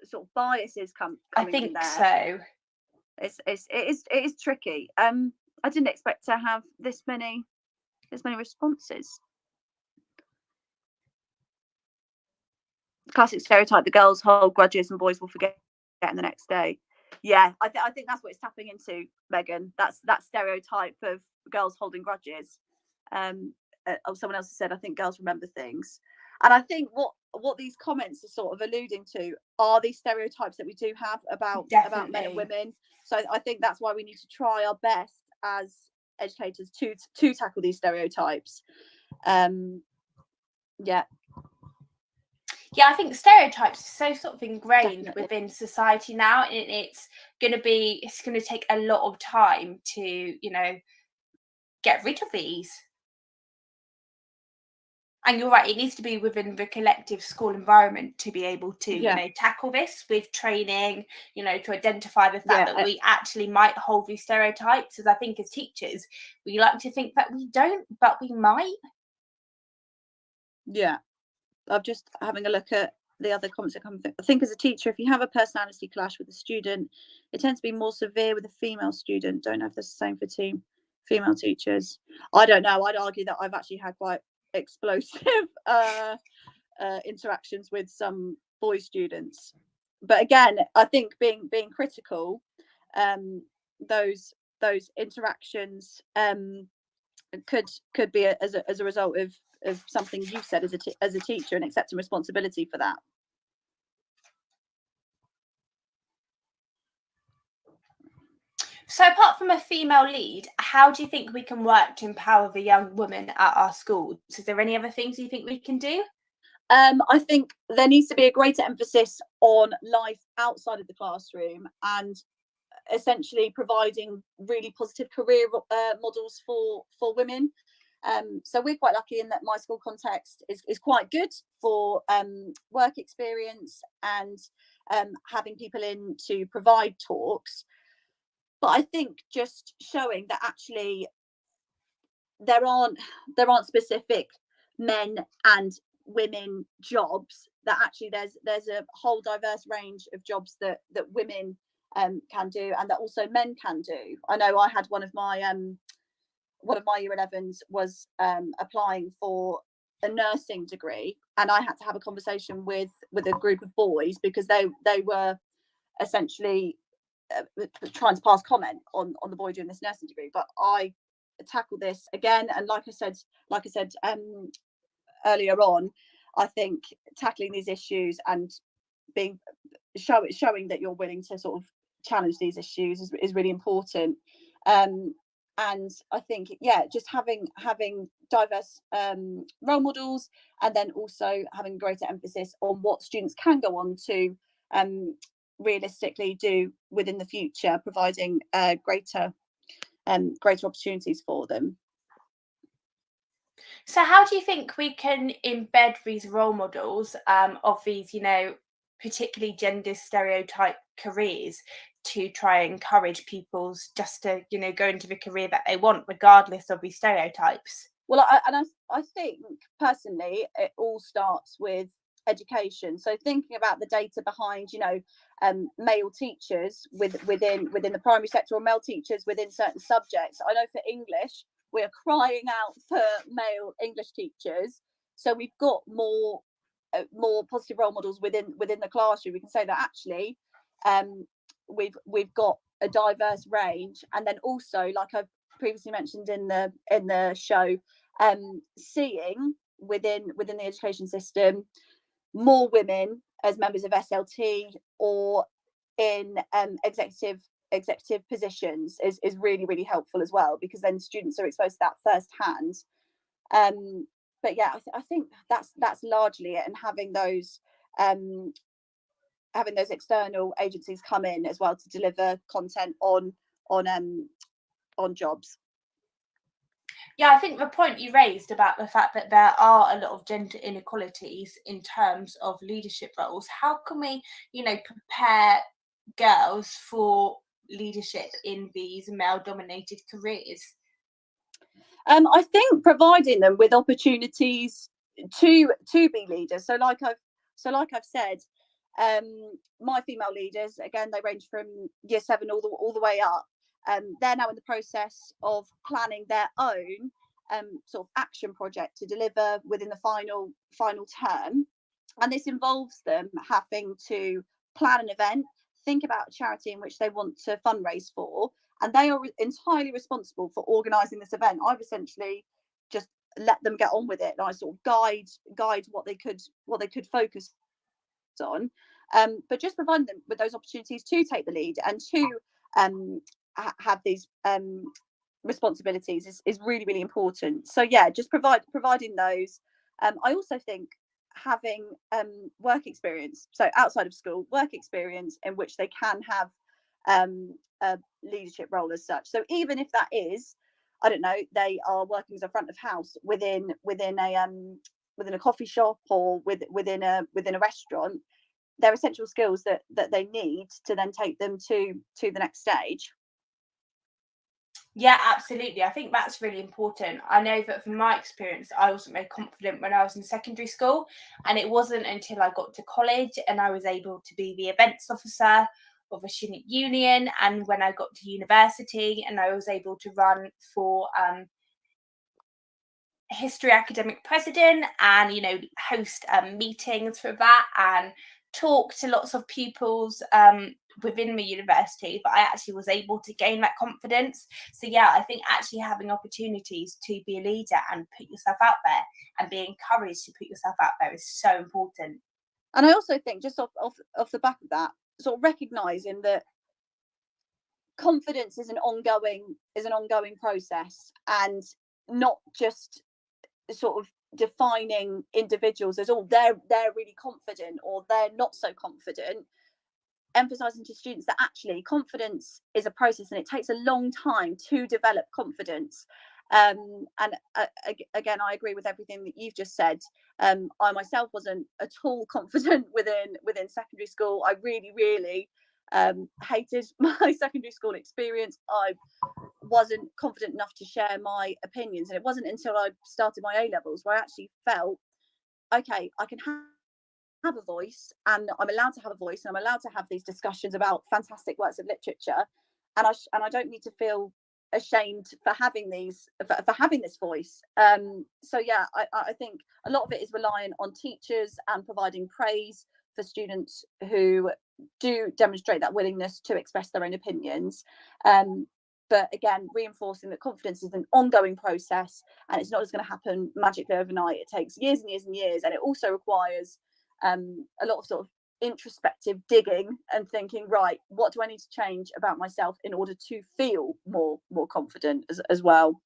sort of biases coming I in think there. so. It is tricky. I didn't expect to have this many responses. Classic stereotype: the girls hold grudges and boys will forget in the next day. Yeah, I think that's what it's tapping into, Megan. That's that stereotype of girls holding grudges. Someone else said, I think girls remember things, and I think what these comments are sort of alluding to are these stereotypes that we do have about men and women. So I think that's why we need to try our best as educators to tackle these stereotypes. Yeah, I think stereotypes are so sort of ingrained Definitely. within society now, and it's going to take a lot of time to, you know, get rid of these. And you're right, it needs to be within the collective school environment to be able to, you know, tackle this with training, you know, to identify the fact that we actually might hold these stereotypes. As I think as teachers, we like to think that we don't, but we might. Yeah. I'm just having a look at the other comments that come. I think as a teacher, if you have a personality clash with a student, it tends to be more severe with a female student. Don't know if that's the same for female teachers. I don't know. I'd argue that I've actually had quite explosive interactions with some boy students. But again, I think being critical, those interactions could be as a result of something you've said as a teacher, and accepting responsibility for that. So apart from a female lead, how do you think we can work to empower the young women at our schools? Is there any other things you think we can do? I think there needs to be a greater emphasis on life outside of the classroom, and essentially providing really positive career models for women. So we're quite lucky in that my school context is quite good for work experience and having people in to provide talks. But I think just showing that actually there aren't specific men and women jobs, that actually there's a whole diverse range of jobs that women can do, and that also men can do. I know I had one of my year 11s was applying for a nursing degree, and I had to have a conversation with a group of boys because they were essentially trying to pass comment on the boy doing this nursing degree. But I tackled this again, and like I said earlier on, I think tackling these issues and showing that you're willing to sort of challenge these issues is really important. And I think just having diverse role models, and then also having greater emphasis on what students can go on to realistically do within the future, providing greater opportunities for them. So how do you think we can embed these role models of these, you know, particularly gender stereotype careers to try and encourage people just to, you know, go into the career that they want, regardless of these stereotypes? Well, I think personally it all starts with education. So thinking about the data behind, you know, male teachers within the primary sector, or male teachers within certain subjects. I know for English we are crying out for male English teachers. So we've got more positive role models within the classroom. We can say that actually we've got a diverse range, and then also, like I've previously mentioned in the show, seeing within the education system more women as members of SLT or in executive positions is really, really helpful as well, because then students are exposed to that firsthand. But yeah, I think that's largely it, and having those external agencies come in as well to deliver content on jobs. Yeah, I think the point you raised about the fact that there are a lot of gender inequalities in terms of leadership roles. How can we, you know, prepare girls for leadership in these male-dominated careers? I think providing them with opportunities to be leaders. So like I've said, my female leaders, again, they range from year 7 all the way up. They're now in the process of planning their own sort of action project to deliver within the final term, and this involves them having to plan an event, think about a charity in which they want to fundraise for, and they are entirely responsible for organising this event. I've essentially just let them get on with it, and I sort of guide what they could focus on, but just providing them with those opportunities to take the lead and to have these responsibilities is really, really important. So yeah, just providing those. I also think having work experience, so outside of school, work experience in which they can have a leadership role as such. So even if that is, I don't know, they are working as a front of house within a coffee shop or within a restaurant, they're essential skills that they need to then take them to the next stage. Yeah, absolutely. I think that's really important. I know that from my experience, I wasn't very confident when I was in secondary school, and it wasn't until I got to college and I was able to be the events officer of a student union, and when I got to university and I was able to run for history academic president and, you know, host meetings for that and talk to lots of pupils within my university, but I actually was able to gain that confidence. So yeah, I think actually having opportunities to be a leader and put yourself out there and be encouraged to put yourself out there is so important. And I also think, just off the back of that, sort of recognizing that confidence is an ongoing process, and not just sort of defining individuals as, oh, they're really confident or they're not so confident. Emphasizing to students that actually confidence is a process and it takes a long time to develop confidence. And again, I agree with everything that you've just said. I myself wasn't at all confident within secondary school. I really hated my secondary school experience. I wasn't confident enough to share my opinions, and it wasn't until I started my A-levels where I actually felt, okay, I can have a voice, and I'm allowed to have a voice, and I'm allowed to have these discussions about fantastic works of literature, and I don't need to feel ashamed for having this voice. So yeah, I think a lot of it is relying on teachers and providing praise for students who do demonstrate that willingness to express their own opinions. But again, reinforcing that confidence is an ongoing process, and it's not just going to happen magically overnight. It takes years and years and years, and it also requires a lot of sort of introspective digging and thinking, right, what do I need to change about myself in order to feel more confident as well.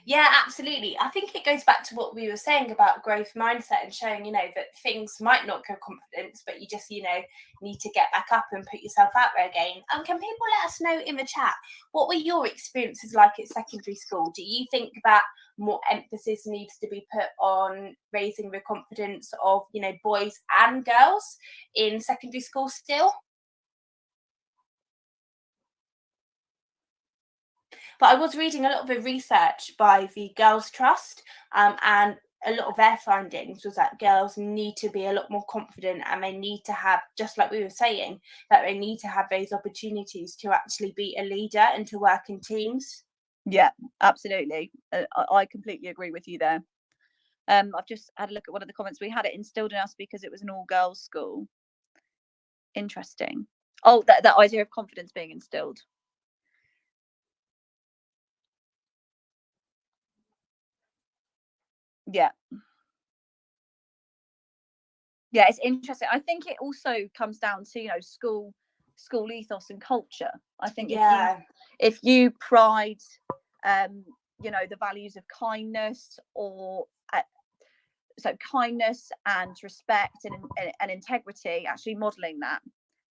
Yeah, absolutely. I think it goes back to what we were saying about growth mindset and showing, you know, that things might not go confidence, but you just, you know, need to get back up and put yourself out there again. Can people let us know in the chat, what were your experiences like at secondary school? Do you think that more emphasis needs to be put on raising the confidence of, you know, boys and girls in secondary school still? But I was reading a lot of the research by the Girls Trust, and a lot of their findings was that girls need to be a lot more confident, and they need to have, just like we were saying, that they need to have those opportunities to actually be a leader and to work in teams. Yeah, absolutely. I completely agree with you there. I've just had a look at one of the comments. We had it instilled in us because it was an all-girls school. Interesting. Oh, that idea of confidence being instilled. Yeah, it's interesting. I think it also comes down to, you know, school ethos and culture. I think if you pride you know, the values of kindness, or so kindness and respect and integrity, actually modeling that.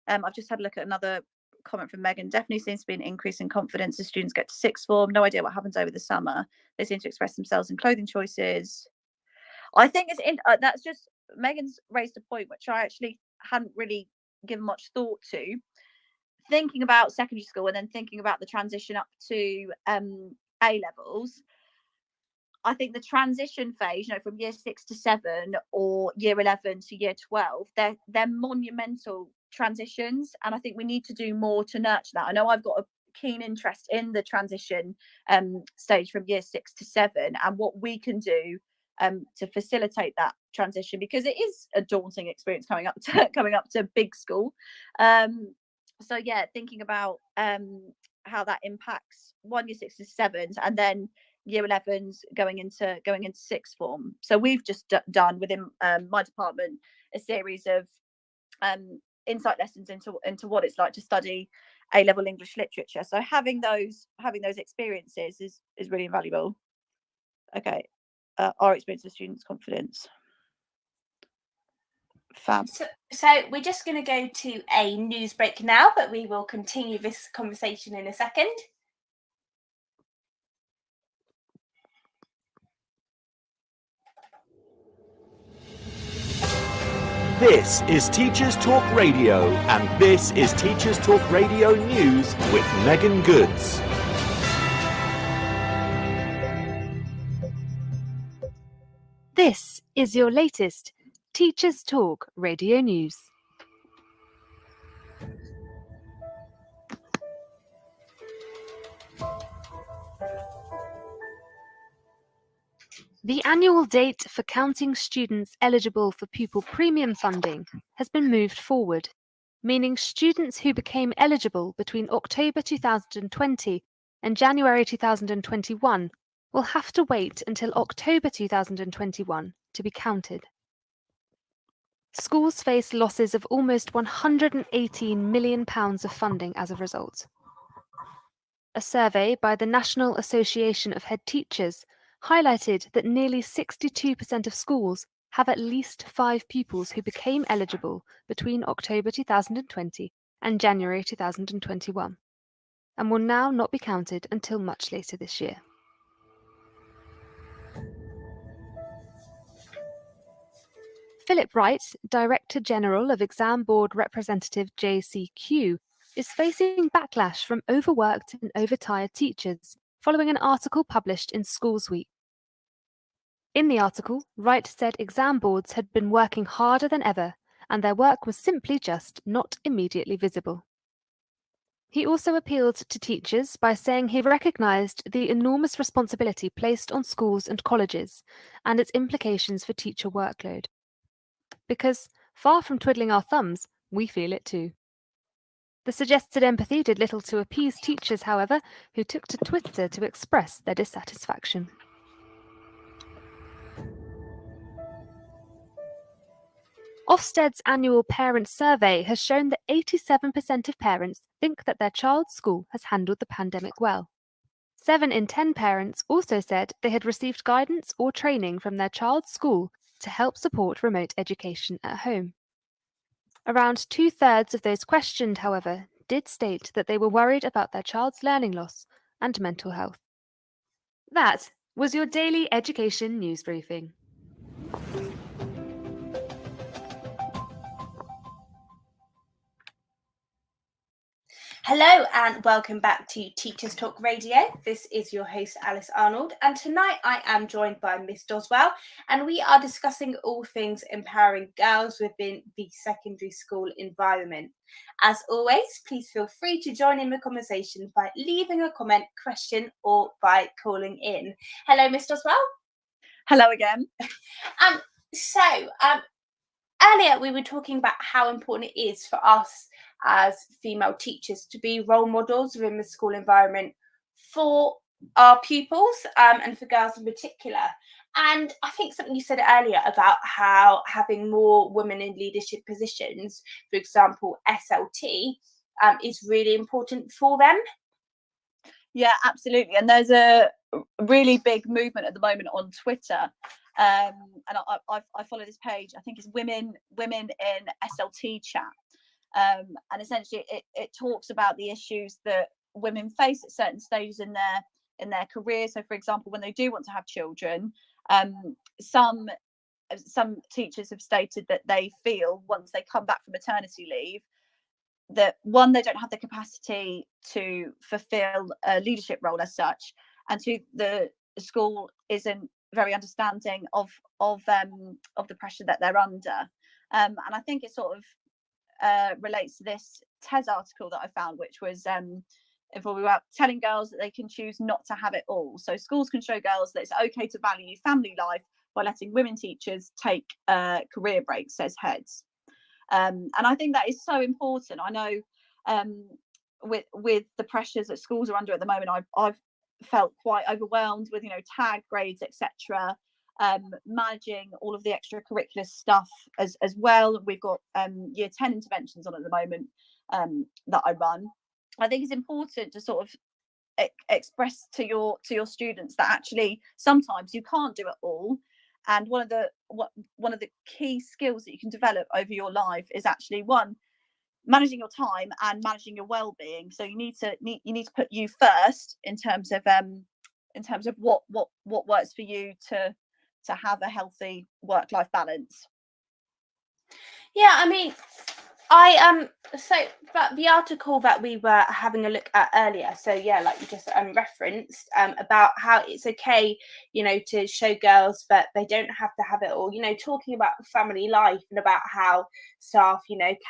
I've just had a look at another comment from Megan. Definitely seems to be an increase in confidence as students get to sixth form. No idea what happens over the summer. They seem to express themselves in clothing choices. I think that's just, Megan's raised a point which I actually hadn't really given much thought to. Thinking about secondary school and then thinking about the transition up to A-levels, I think the transition phase, from year 6 to 7 or year 11 to year 12, they're monumental transitions, and I think we need to do more to nurture that. I know I've got a keen interest in the transition stage from year 6 to 7 and what we can do to facilitate that transition, because it is a daunting experience coming up to big school. So yeah, thinking about how that impacts year 6 to 7s, and then year 11s going into sixth form. So we've just done within my department a series of insight lessons into what it's like to study A-level English literature. So having those experiences is really invaluable. Okay, our experience of students' confidence. Fab. So we're just going to go to a news break now, but we will continue this conversation in a second. This is Teachers Talk Radio, and this is Teachers Talk Radio News with Megan Goods. This is your latest Teachers Talk Radio News. The annual date for counting students eligible for pupil premium funding has been moved forward, meaning students who became eligible between October 2020 and January 2021 will have to wait until October 2021 to be counted. Schools face losses of almost £118 million of funding as a result. A survey by the National Association of Head Teachers highlighted that nearly 62% of schools have at least 5 pupils who became eligible between October 2020 and January 2021, and will now not be counted until much later this year. Philip Wright, Director General of Exam Board Representative JCQ, is facing backlash from overworked and overtired teachers following an article published in Schools Week. In the article, Wright said exam boards had been working harder than ever, and their work was simply just not immediately visible. He also appealed to teachers by saying he recognised the enormous responsibility placed on schools and colleges and its implications for teacher workload. Because, far from twiddling our thumbs, we feel it too. The suggested empathy did little to appease teachers, however, who took to Twitter to express their dissatisfaction. Ofsted's annual parent survey has shown that 87% of parents think that their child's school has handled the pandemic well. 7 in 10 parents also said they had received guidance or training from their child's school to help support remote education at home. Around 2/3 of those questioned, however, did state that they were worried about their child's learning loss and mental health. That was your daily education news briefing. Hello and welcome back to Teachers Talk Radio. This is your host Alice Arnold, and tonight I am joined by Miss Doswell, and we are discussing all things empowering girls within the secondary school environment. As always, please feel free to join in the conversation by leaving a comment, question, or by calling in. Hello, Miss Doswell. Hello again. Earlier we were talking about how important it is for us as female teachers to be role models within the school environment for our pupils and for girls in particular. And I think something you said earlier about how having more women in leadership positions, for example, SLT, is really important for them. Yeah, absolutely. And there's a really big movement at the moment on Twitter. And I follow this page. I think it's women in SLT chat. And essentially it talks about the issues that women face at certain stages in their career. So for example, when they do want to have children, some teachers have stated that they feel once they come back from maternity leave that, one, they don't have the capacity to fulfill a leadership role as such, and two, the school isn't very understanding of the pressure that they're under. And I think it sort of relates to this TES article that I found, which was about telling girls that they can choose not to have it all. So schools can show girls that it's okay to value family life by letting women teachers take career breaks, says Heads. And I think that is so important. I know with the pressures that schools are under at the moment, I've felt quite overwhelmed with, tag grades, etc. Managing all of the extracurricular stuff as well. We've got year 10 interventions on at the moment that I run. I think it's important to sort of express to your students that actually sometimes you can't do it all. And one of the key skills that you can develop over your life is actually managing your time and managing your well-being. So you need to put you first in terms of what works for you to have a healthy work-life balance. Yeah, I mean, but the article that we were having a look at earlier, so yeah, like you just referenced, about how it's okay, to show girls that they don't have to have it all, talking about family life and about how staff,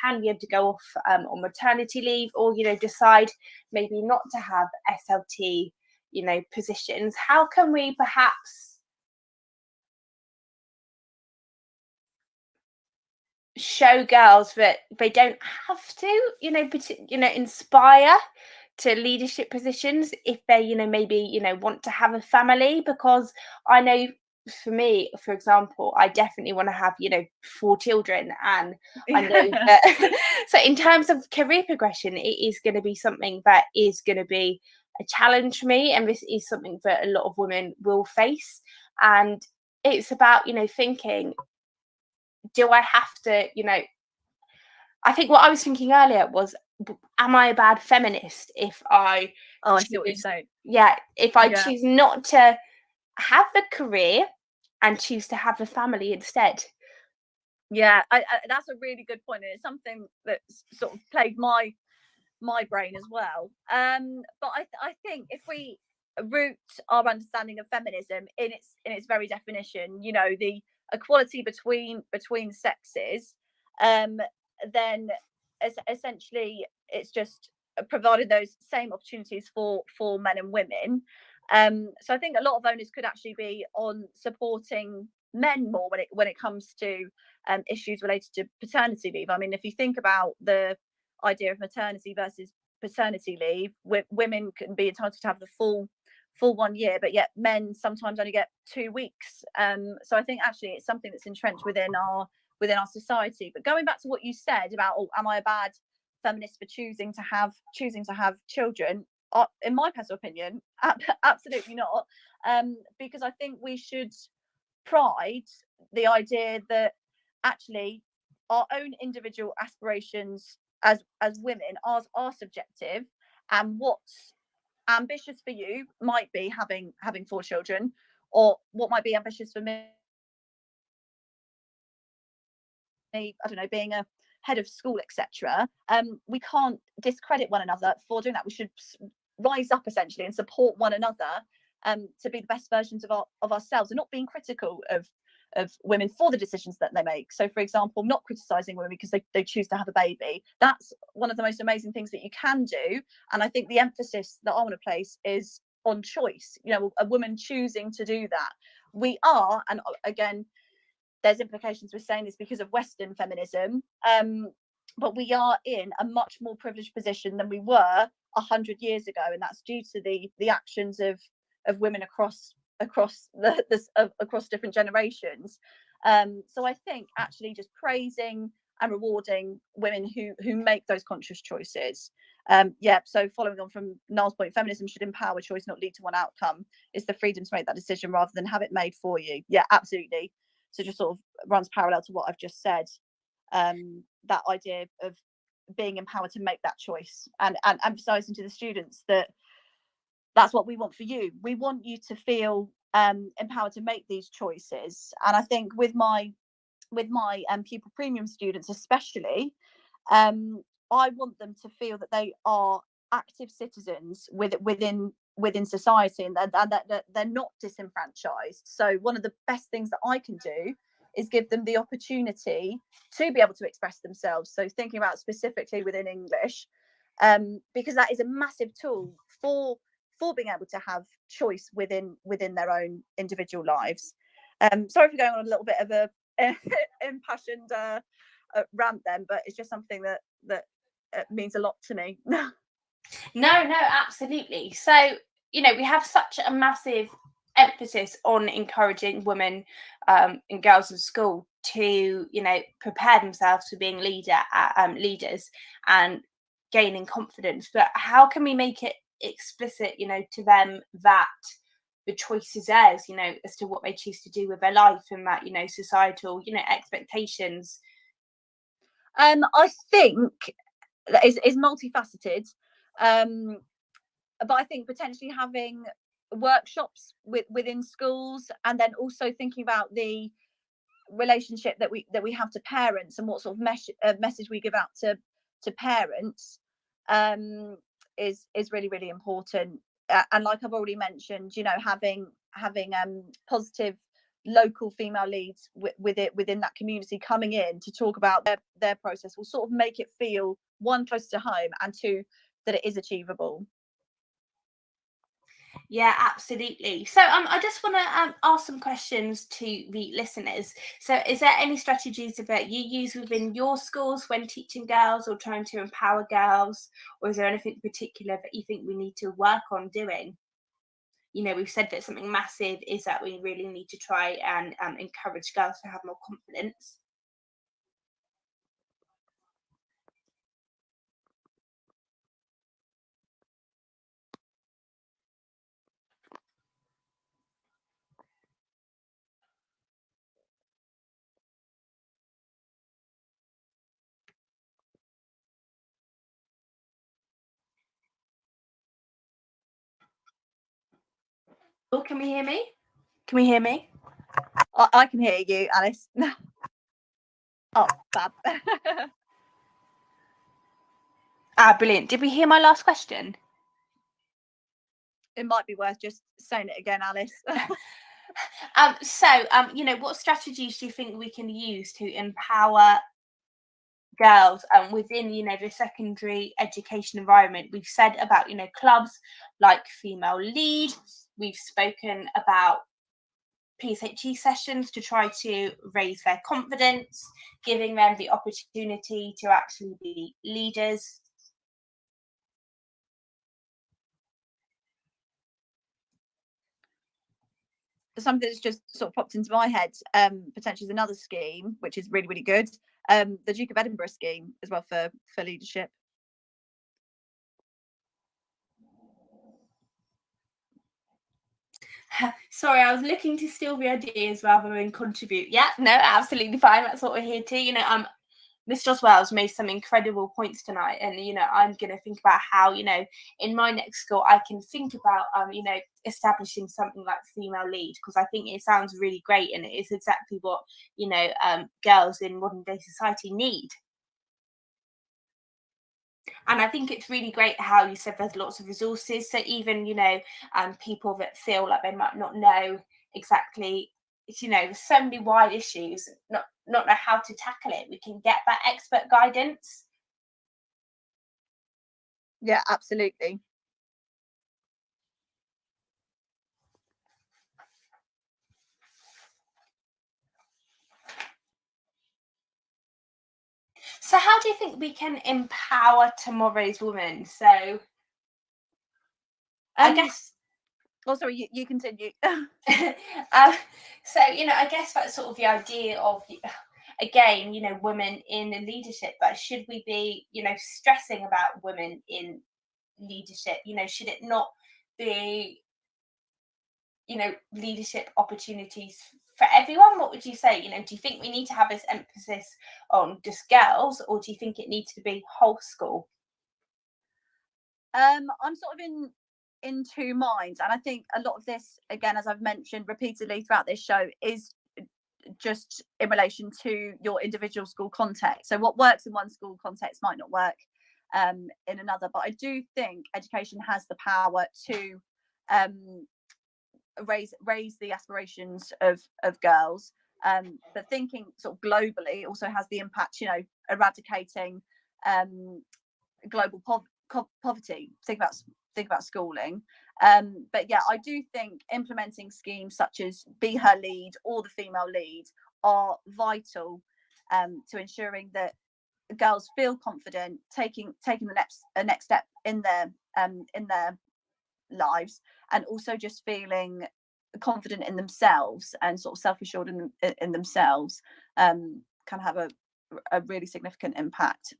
can be able to go off on maternity leave, or, decide maybe not to have SLT, positions. How can we perhaps show girls that they don't have to, inspire to leadership positions if they, maybe, want to have a family? Because I know for me, for example, I definitely want to have, 4 children, and I know that so in terms of career progression, it is going to be something that is going to be a challenge for me, and this is something that a lot of women will face. And it's about, thinking, do I have to, I think what I was thinking earlier was, am I a bad feminist if I I see what you're saying. Yeah, if I choose not to have the career and choose to have a family instead? Yeah, I that's a really good point, and it's something that's sort of plagued my brain as well. But I think if we root our understanding of feminism in its very definition, the equality between sexes, then essentially it's just providing those same opportunities for men and women. So I think a lot of onus could actually be on supporting men more when it comes to issues related to paternity leave. I mean, if you think about the idea of maternity versus paternity leave, women can be entitled to have the full 1 year, but yet men sometimes only get 2 weeks. So I think actually it's something that's entrenched within our society. But going back to what you said about, am I a bad feminist for choosing to have children? In my personal opinion, absolutely not. Because I think we should pride the idea that actually our own individual aspirations as women are subjective, and what's ambitious for you might be having 4 children, or what might be ambitious for me, I don't know, being a head of school, etc. We can't discredit one another for doing that. We should rise up essentially and support one another to be the best versions of ourselves, and not being critical of women for the decisions that they make. So for example, not criticizing women because they choose to have a baby. That's one of the most amazing things that you can do. And I think the emphasis that I want to place is on choice, a woman choosing to do that. We are, and again, there's implications with saying this because of Western feminism, but we are in a much more privileged position than we were 100 years ago, and that's due to the actions of women across different generations. So I think actually just praising and rewarding women who make those conscious choices. So following on from Niall's point, feminism should empower choice, not lead to one outcome. It's the freedom to make that decision rather than have it made for you. Yeah, absolutely. So just sort of runs parallel to what I've just said. That idea of being empowered to make that choice, and emphasizing to the students that that's what we want for you. We want you to feel empowered to make these choices. And I think with my pupil premium students especially, I want them to feel that they are active citizens within within society, and that they're not disenfranchised. So one of the best things that I can do is give them the opportunity to be able to express themselves. So thinking about specifically within English, because that is a massive tool for being able to have choice within their own individual lives. Sorry for going on a little bit of a impassioned rant then, but it's just something that means a lot to me. No, absolutely. So, you know, we have such a massive emphasis on encouraging women and girls in school to, you know, prepare themselves for being leaders and gaining confidence. But how can we make it explicit, you know, to them that the choice is theirs, you know, as to what they choose to do with their life, and that, you know, societal, you know, expectations? I think that is multifaceted, but I think potentially having workshops within schools, and then also thinking about the relationship that we have to parents, and what sort of message we give out to parents, is really, really important. And like I've already mentioned, you know, having positive local female leads within that community coming in to talk about their process will sort of make it feel, one, close to home, and two, that it is achievable. Yeah, absolutely. So I just want to ask some questions to the listeners. So is there any strategies that you use within your schools when teaching girls or trying to empower girls, or is there anything particular that you think we need to work on doing? You know, we've said that something massive is that we really need to try and encourage girls to have more confidence. Oh, can we hear me? Can we hear me? I can hear you, Alice. Oh, fab. Brilliant. Did we hear my last question? It might be worth just saying it again, Alice. You know, what strategies do you think we can use to empower girls within, you know, the secondary education environment? We've said about, you know, clubs like Female Lead. We've spoken about PSHE sessions to try to raise their confidence, giving them the opportunity to actually be leaders. Something that's just sort of popped into my head, potentially is another scheme which is really, really good, the Duke of Edinburgh scheme as well for leadership. Sorry, I was looking to steal the ideas rather than contribute. Yeah, no, absolutely fine. That's what we're here to. You know, Miss Joss Wells made some incredible points tonight, and you know, I'm going to think about how, you know, in my next school I can think about you know, establishing something like Female Lead, because I think it sounds really great, and it is exactly what, you know, girls in modern day society need. And I think it's really great how you said there's lots of resources, so even, you know, people that feel like they might not know exactly, you know, there's so many wide issues, not know how to tackle it, we can get that expert guidance. Yeah, absolutely. So how do you think we can empower tomorrow's women? So I guess oh, sorry, you continue. So, you know, I guess that's sort of the idea of, again, you know, women in leadership, but should we be, you know, stressing about women in leadership? You know, should it not be, you know, leadership opportunities for everyone? What would you say? You know, do you think we need to have this emphasis on just girls, or do you think it needs to be whole school? I'm sort of in two minds, and I think a lot of this, again, as I've mentioned repeatedly throughout this show, is just in relation to your individual school context. So what works in one school context might not work in another, but I do think education has the power to raise the aspirations of girls, but thinking sort of globally also has the impact, you know, eradicating global poverty. Think about schooling. But yeah, I do think implementing schemes such as Be Her Lead or the Female Lead are vital to ensuring that girls feel confident taking the next step in their lives, and also just feeling confident in themselves and sort of self-assured in themselves can have a really significant impact.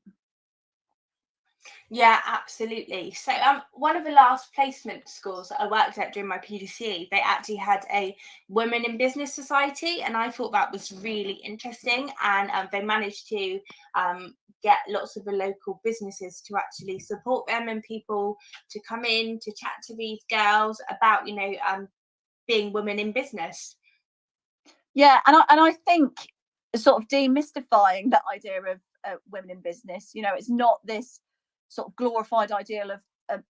Yeah, absolutely. So one of the last placement schools that I worked at during my PGCE, they actually had a Women in Business Society, and I thought that was really interesting. And they managed to get lots of the local businesses to actually support them and people to come in to chat to these girls about, you know, being women in business. Yeah, and I think sort of demystifying that idea of women in business. You know, it's not this sort of glorified ideal of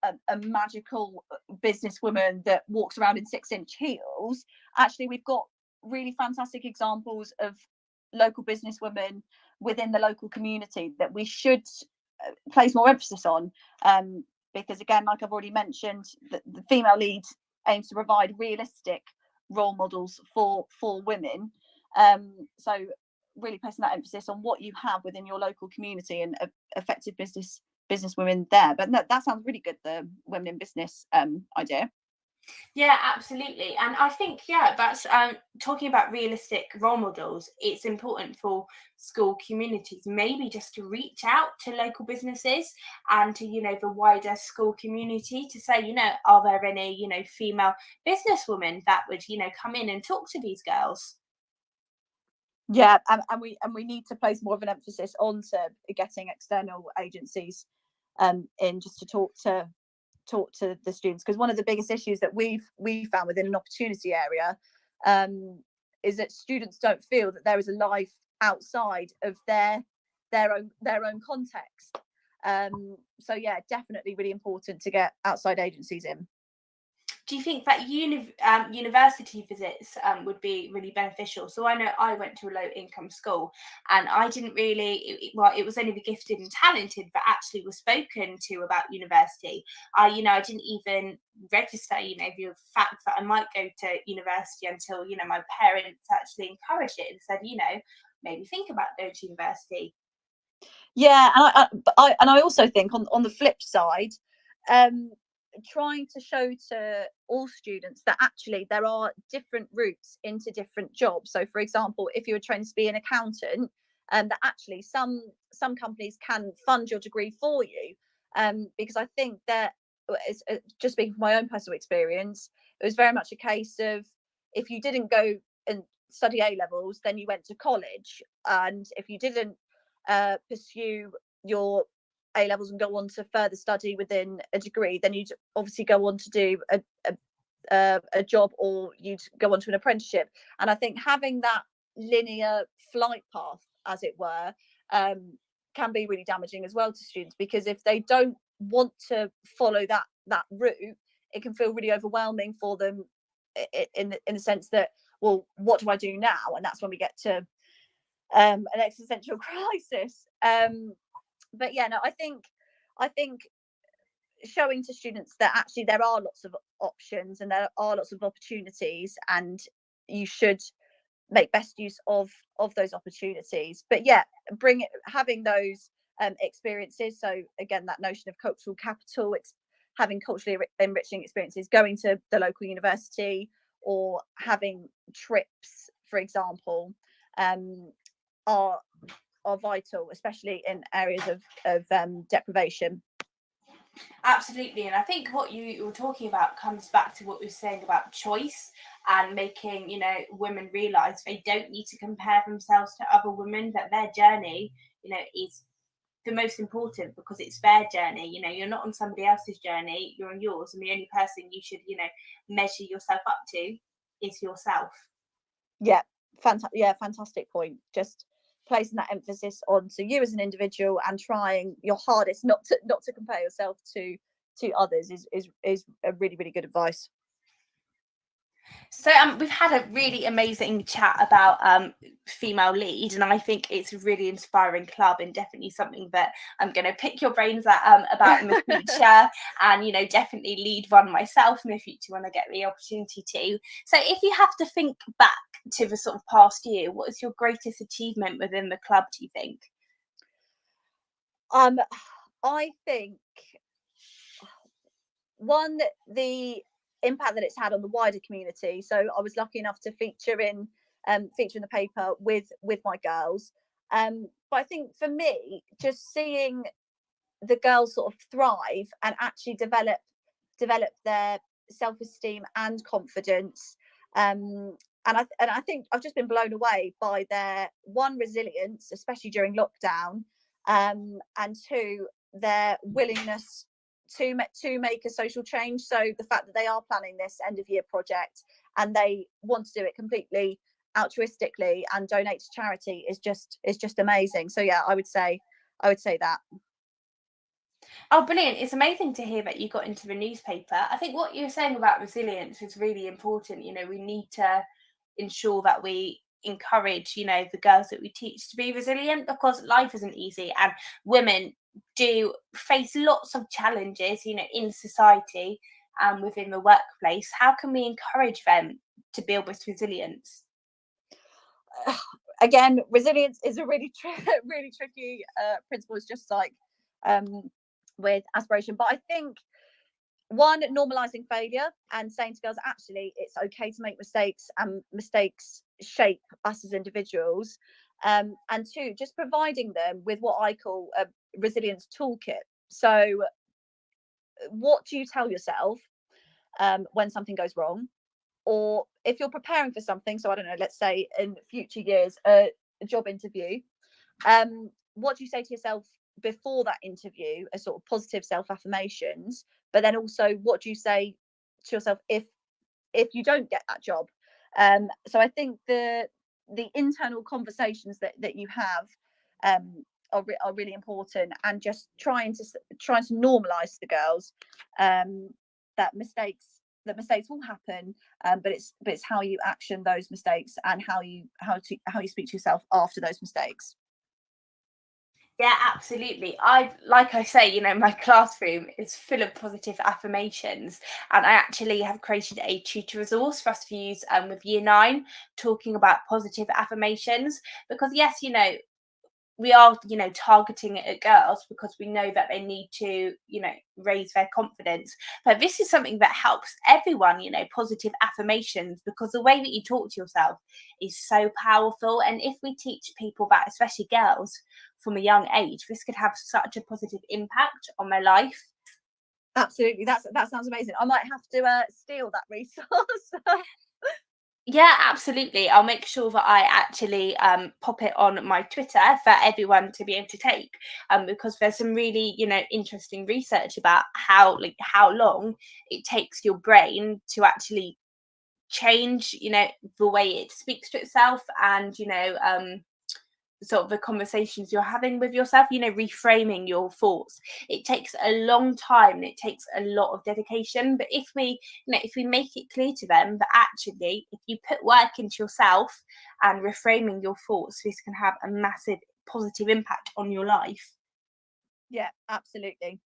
a magical businesswoman that walks around in 6-inch heels. Actually, we've got really fantastic examples of local businesswomen within the local community that we should place more emphasis on, because again, like I've already mentioned, the Female Lead aims to provide realistic role models for women, so really placing that emphasis on what you have within your local community and effective businesswomen there. But no, that sounds really good, the women in business idea. Yeah, absolutely. And I think, yeah, that's talking about realistic role models. It's important for school communities, maybe just to reach out to local businesses and to, you know, the wider school community to say, you know, are there any, you know, female businesswomen that would, you know, come in and talk to these girls? Yeah, and we need to place more of an emphasis on to getting external agencies in just to talk to the students, because one of the biggest issues that we've found within an opportunity area is that students don't feel that there is a life outside of their own context. So yeah, definitely really important to get outside agencies in. Do you think that university visits would be really beneficial? So I know I went to a low income school and I didn't really, it was only the gifted and talented that actually was spoken to about university. I didn't even register, the fact that I might go to university until, my parents actually encouraged it and said, maybe think about going to university. Yeah, and I also think on the flip side, trying to show to all students that actually there are different routes into different jobs. So for example, if you were trained to be an accountant, that actually some companies can fund your degree for you, because I think that, just speaking from my own personal experience, it was very much a case of, if you didn't go and study A levels, then you went to college, and if you didn't pursue your A levels and go on to further study within a degree, then you'd obviously go on to do a job, or you'd go on to an apprenticeship. And I think having that linear flight path, as it were, can be really damaging as well to students, because if they don't want to follow that route, it can feel really overwhelming for them in the sense that, well, what do I do now? And that's when we get to an existential crisis. But yeah, no, I think showing to students that actually there are lots of options and there are lots of opportunities, and you should make best use of those opportunities. But yeah, having those experiences. So again, that notion of cultural capital, having culturally enriching experiences, going to the local university, or having trips, for example, are vital, especially in areas of deprivation. Absolutely. And I think what you were talking about comes back to what we were saying about choice and making, women realize they don't need to compare themselves to other women, that their journey, is the most important, because it's their journey. You're not on somebody else's journey, you're on yours. And the only person you should, measure yourself up to is yourself. Yeah, fantastic point. Just placing that emphasis on to you as an individual and trying your hardest not to compare yourself to others is a really, really good advice. So we've had a really amazing chat about female lead, and I think it's a really inspiring club and definitely something that I'm going to pick your brains about in the future, and definitely lead one myself in the future when I get the opportunity to. So if you have to think back to the sort of past year, what is your greatest achievement within the club, do you think? I think one, the impact that it's had on the wider community. So I was lucky enough to feature in the paper with my girls. But I think for me, just seeing the girls sort of thrive and actually develop their self-esteem and confidence. And I think I've just been blown away by their, one, resilience, especially during lockdown, and two, their willingness to make a social change. So the fact that they are planning this end of year project and they want to do it completely altruistically and donate to charity is just amazing. So yeah, I would say that. Oh, brilliant. It's amazing to hear that you got into the newspaper. I think what you're saying about resilience is really important. We need to ensure that we encourage, the girls that we teach to be resilient, because life isn't easy and women do face lots of challenges, in society and within the workplace. How can we encourage them to build this resilience? Again, resilience is a really really tricky principle. It's just like with aspiration. But I think, one, normalizing failure and saying to girls, actually, it's okay to make mistakes, and mistakes shape us as individuals. And two, just providing them with what I call a resilience toolkit. So what do you tell yourself when something goes wrong? Or if you're preparing for something, so I don't know, let's say in future years, a job interview, what do you say to yourself before that interview, as sort of positive self-affirmations? But then also, what do you say to yourself if you don't get that job? So I think the internal conversations that you have are really important, and just trying to normalize to the girls that mistakes will happen, but it's how you action those mistakes and how you speak to yourself after those mistakes. Yeah, absolutely. Like I say, my classroom is full of positive affirmations, and I actually have created a tutor resource for us to use with Year 9, talking about positive affirmations, because yes, we are, targeting it at girls because we know that they need to, raise their confidence. But this is something that helps everyone, positive affirmations, because the way that you talk to yourself is so powerful. And if we teach people that, especially girls, from a young age, this could have such a positive impact on their life. Absolutely. That sounds amazing. I might have to steal that resource. Yeah, absolutely. I'll make sure that I actually pop it on my Twitter for everyone to be able to take, because there's some really, interesting research about how long it takes your brain to actually change, the way it speaks to itself, and, sort of the conversations you're having with yourself, reframing your thoughts. It takes a long time and it takes a lot of dedication. But if we make it clear to them that actually, if you put work into yourself and reframing your thoughts, this can have a massive positive impact on your life. Yeah, absolutely.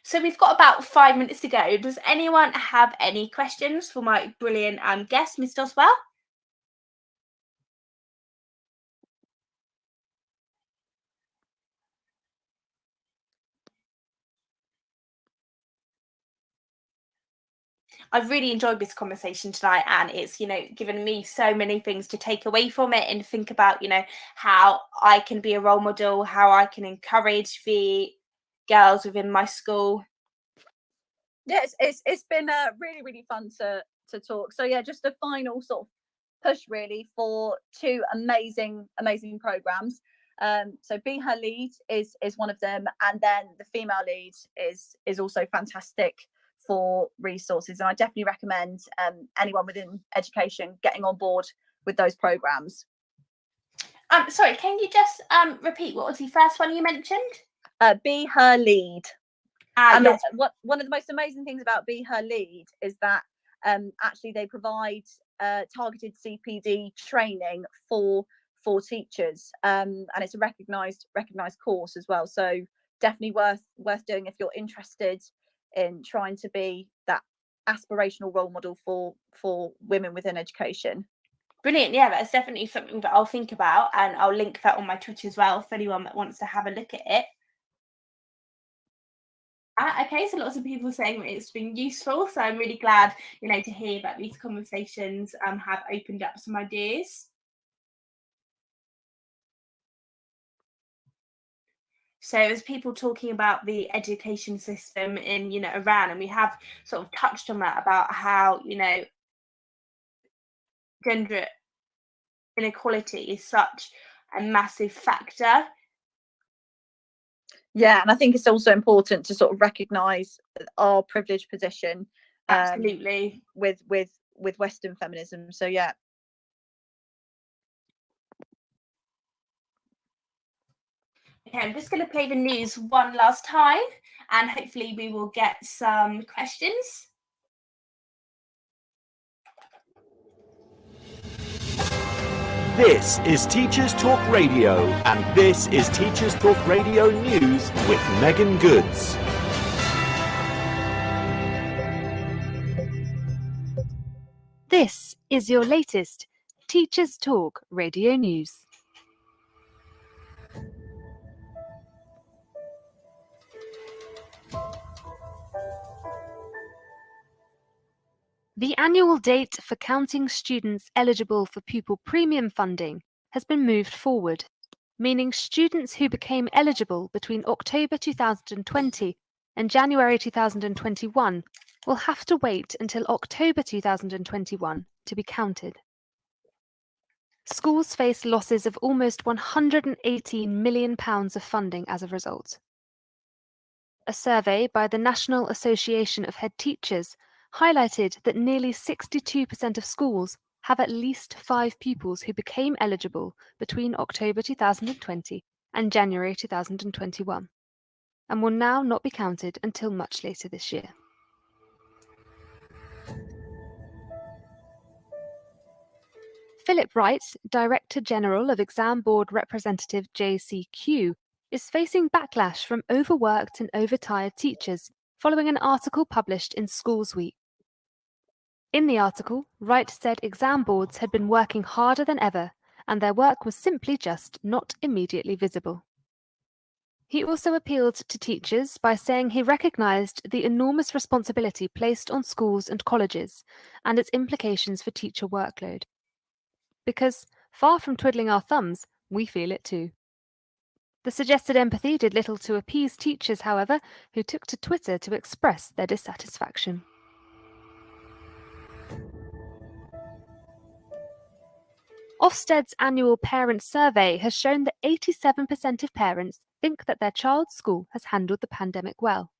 So we've got about 5 minutes to go. Does anyone have any questions for my brilliant guest, Miss Doswell? I've really enjoyed this conversation tonight, and it's, given me so many things to take away from it and think about, how I can be a role model, how I can encourage the girls within my school. Yes, it's been really, really fun to talk. So yeah, just a final sort of push really for 2 amazing programs. So Be Her Lead is one of them, and then the Female Lead is also fantastic for resources, and I definitely recommend anyone within education getting on board with those programs. Sorry, can you just repeat what was the first one you mentioned? Be Her Lead. And Yes. one of the most amazing things about Be Her Lead is that actually they provide targeted CPD training for teachers, and it's a recognized course as well. So definitely worth doing if you're interested in trying to be that aspirational role model for women within education. Brilliant. Yeah, that's definitely something that I'll think about, and I'll link that on my Twitter as well for anyone that wants to have a look at it. Okay, so lots of people saying that it's been useful, so I'm really glad, to hear that these conversations have opened up some ideas. So there's people talking about the education system in, Iran, and we have sort of touched on that about how, gender inequality is such a massive factor. Yeah, and I think it's also important to sort of recognise our privileged position. Absolutely. With Western feminism. So yeah. Okay, I'm just going to play the news one last time, and hopefully we will get some questions. This is Teachers Talk Radio, and this is Teachers Talk Radio News with Megan Goods. This is your latest Teachers Talk Radio News. The annual date for counting students eligible for pupil premium funding has been moved forward, meaning students who became eligible between October 2020 and January 2021 will have to wait until October 2021 to be counted. Schools face losses of almost £118 million of funding as a result. A survey by the National Association of Head Teachers highlighted that nearly 62% of schools have at least 5 pupils who became eligible between October 2020 and January 2021, and will now not be counted until much later this year. Philip Wright, Director General of Exam Board Representative JCQ, is facing backlash from overworked and overtired teachers following an article published in Schools Week. In the article, Wright said exam boards had been working harder than ever, and their work was simply just not immediately visible. He also appealed to teachers by saying he recognised the enormous responsibility placed on schools and colleges and its implications for teacher workload. Because, far from twiddling our thumbs, we feel it too. The suggested empathy did little to appease teachers, however, who took to Twitter to express their dissatisfaction. Ofsted's annual parent survey has shown that 87% of parents think that their child's school has handled the pandemic well.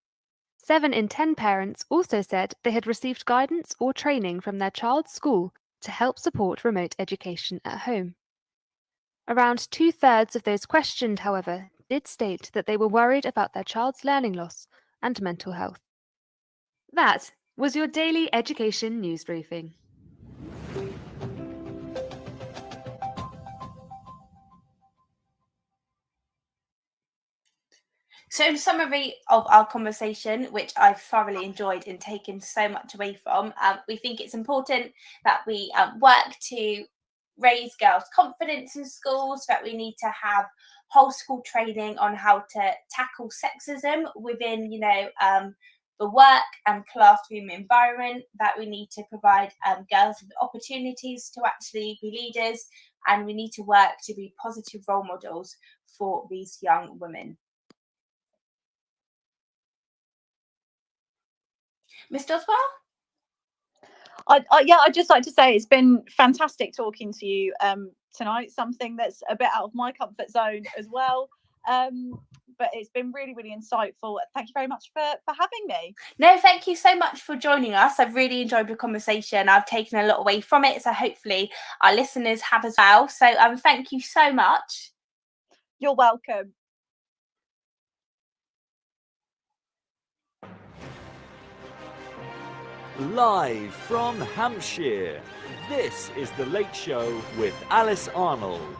7 in 10 parents also said they had received guidance or training from their child's school to help support remote education at home. Around 2/3 of those questioned, however, did state that they were worried about their child's learning loss and mental health. That was your daily education news briefing. So in summary of our conversation, which I've thoroughly enjoyed and taken so much away from, we think it's important that we work to raise girls' confidence in schools, that we need to have whole school training on how to tackle sexism within, the work and classroom environment, that we need to provide girls with opportunities to actually be leaders, and we need to work to be positive role models for these young women. Ms. Doswell? I'd just like to say it's been fantastic talking to you tonight, something that's a bit out of my comfort zone as well. But it's been really, really insightful. Thank you very much for having me. No, thank you so much for joining us. I've really enjoyed the conversation. I've taken a lot away from it, so hopefully our listeners have as well. So thank you so much. You're welcome. Live from Hampshire, this is The Late Show with Alice Arnold.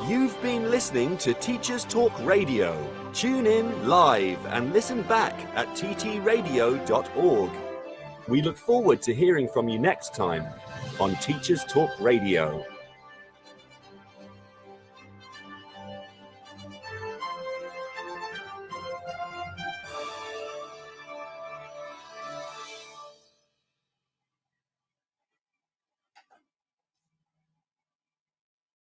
You've been listening to Teachers Talk Radio. Tune in live and listen back at ttradio.org. We look forward to hearing from you next time on Teachers Talk Radio.